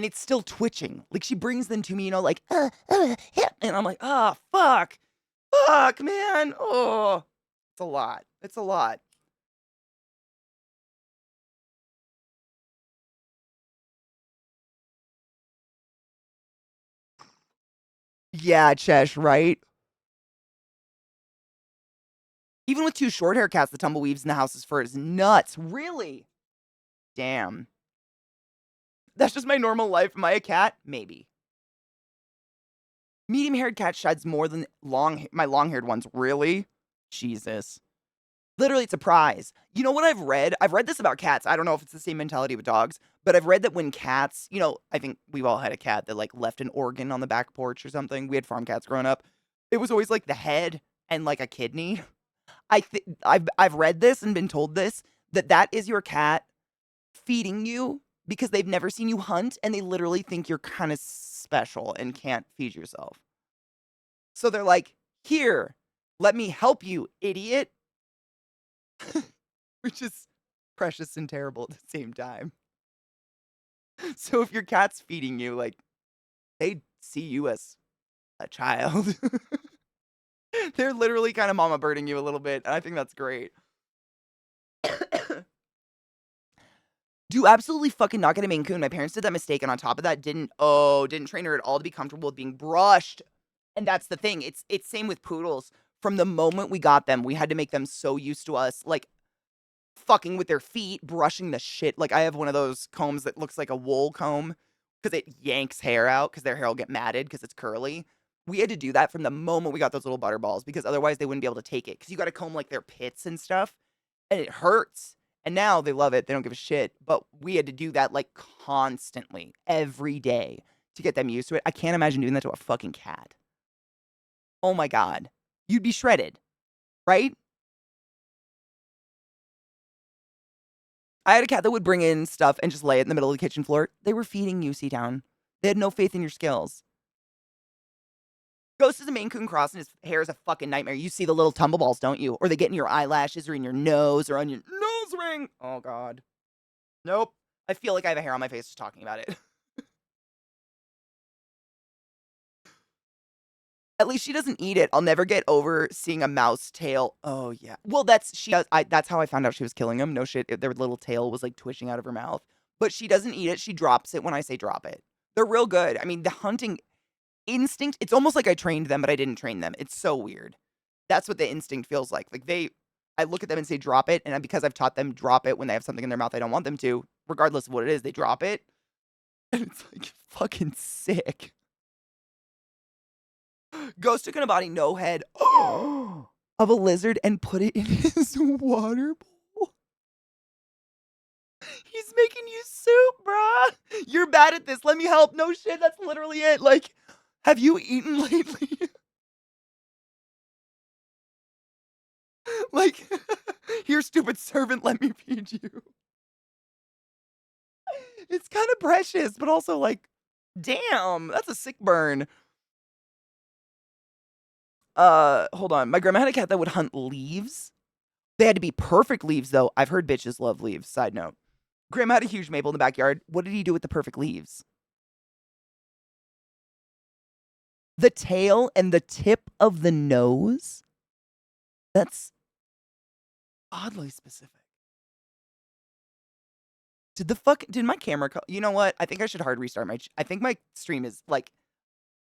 it's still twitching. Like, she brings them to me, like, yeah. And I'm like, oh, fuck. Fuck, man. Oh, it's a lot. It's a lot. Yeah, Chesh, right? Even with 2 short hair cats, the tumbleweaves in the house's fur is nuts. Really? Damn. That's just my normal life. Am I a cat? Maybe. Medium-haired cat sheds more than my long-haired ones. Really? Jesus. Literally, it's a prize. You know what I've read? I've read this about cats. I don't know if it's the same mentality with dogs, but I've read that when cats, I think we've all had a cat that like left an organ on the back porch or something. We had farm cats growing up. It was always like the head and like a kidney. I've read this and been told this, that is your cat feeding you because they've never seen you hunt and they literally think you're kind of special and can't feed yourself. So they're like, "Here, let me help you, idiot." Which is precious and terrible at the same time. So if your cat's feeding you, like, they see you as a child. They're literally kind of mama birding you a little bit, and I think that's great. Do absolutely fucking not get a Maine Coon. My parents did that mistake, and on top of that, didn't train her at all to be comfortable with being brushed. And that's the thing. It's same with poodles. From the moment we got them, we had to make them so used to us, like, fucking with their feet, brushing the shit. Like, I have one of those combs that looks like a wool comb because it yanks hair out because their hair will get matted because it's curly. We had to do that from the moment we got those little butterballs because otherwise they wouldn't be able to take it because you got to comb like their pits and stuff, and it hurts. And now they love it. They don't give a shit. But we had to do that like constantly every day to get them used to it. I can't imagine doing that to a fucking cat. Oh my God. You'd be shredded, right? I had a cat that would bring in stuff and just lay it in the middle of the kitchen floor. They were feeding you, C-Town. They had no faith in your skills. Ghost is a Maine Coon cross and his hair is a fucking nightmare. You see the little tumbleballs, don't you? Or they get in your eyelashes or in your nose or on your nose ring. Oh, God. Nope. I feel like I have a hair on my face just talking about it. At least she doesn't eat it. I'll never get over seeing a mouse tail. Oh, yeah. Well, that's how I found out she was killing them. No shit. Their little tail was like twitching out of her mouth. But she doesn't eat it. She drops it when I say drop it. They're real good. I mean, the hunting instinct, it's almost like I trained them, but I didn't train them. It's so weird. That's what the instinct feels like. I look at them and say drop it. And because I've taught them drop it when they have something in their mouth I don't want them to, regardless of what it is, they drop it. And it's like fucking sick. Ghost took in a body, no head, of a lizard and put it in his water bowl. He's making you soup, bruh. You're bad at this. Let me help. No shit. That's literally it. Like, have you eaten lately? Like, here, stupid servant, let me feed you. It's kind of precious, but also like, damn, that's a sick burn. Hold on. My grandma had a cat that would hunt leaves. They had to be perfect leaves, though. I've heard bitches love leaves. Side note. Grandma had a huge maple in the backyard. What did he do with the perfect leaves? The tail and the tip of the nose? That's oddly specific. Did my camera you know what? I think I should hard restart I think my stream is like,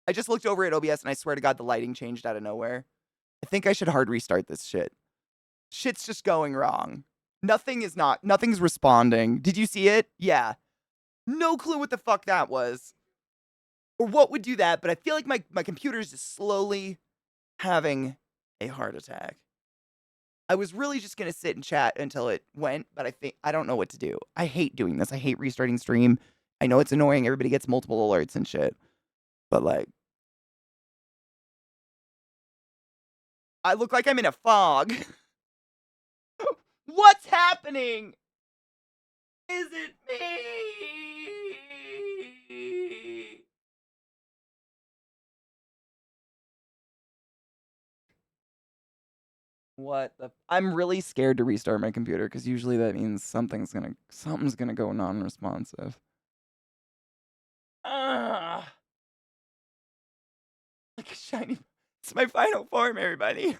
I just looked over at OBS and I swear to God the lighting changed out of nowhere. I think I should hard restart this shit. Shit's just going wrong. Nothing's responding. Did you see it? Yeah. No clue what the fuck that was. Or what would do that, but I feel like my computer is just slowly having a heart attack. I was really just gonna sit and chat until it went, but I don't know what to do. I hate doing this. I hate restarting stream. I know it's annoying. Everybody gets multiple alerts and shit. But like, I look like I'm in a fog. What's happening? Is it me? What the I'm really scared to restart my computer because usually that means something's gonna go non-responsive. Ah, like a shiny. It's my final form, everybody.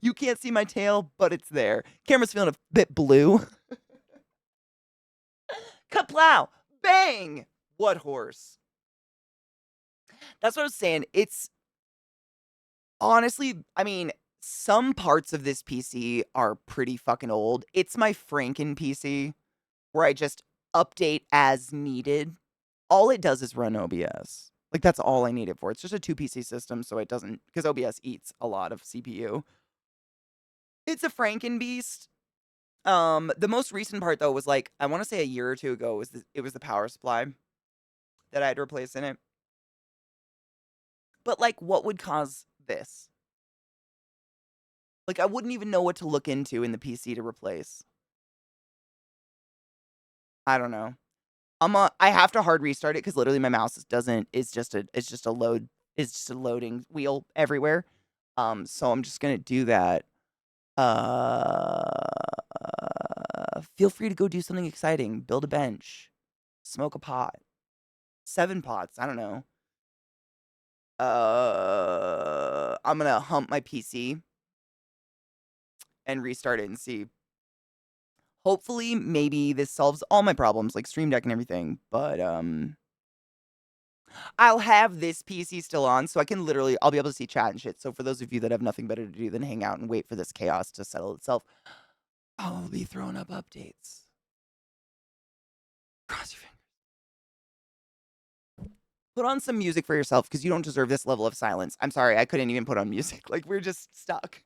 You can't see my tail, but it's there. Camera's feeling a bit blue. Kaplow! Bang! What horse? That's what I was saying. It's honestly, I mean, some parts of this PC are pretty fucking old. It's my Franken PC where I just update as needed. All it does is run OBS. Like, that's all I need it for. It's just a 2 PC system, so it doesn't, because OBS eats a lot of CPU. It's a Franken beast. The most recent part though was like, I want to say a year or two ago it was the power supply that I had to replace in it. But like, what would cause this? Like, I wouldn't even know what to look into in the PC to replace. I don't know. I have to hard restart it because literally my mouse doesn't. It's just a loading wheel everywhere. So I'm just gonna do that. Feel free to go do something exciting. Build a bench, smoke a pot, 7 pots. I don't know. I'm gonna hump my PC and restart it and see. Hopefully, maybe this solves all my problems, like Stream Deck and everything. But I'll have this PC still on, so I'll be able to see chat and shit. So for those of you that have nothing better to do than hang out and wait for this chaos to settle itself, I'll be throwing up updates. Cross your fingers. Put on some music for yourself because you don't deserve this level of silence. I'm sorry, I couldn't even put on music. Like, we're just stuck.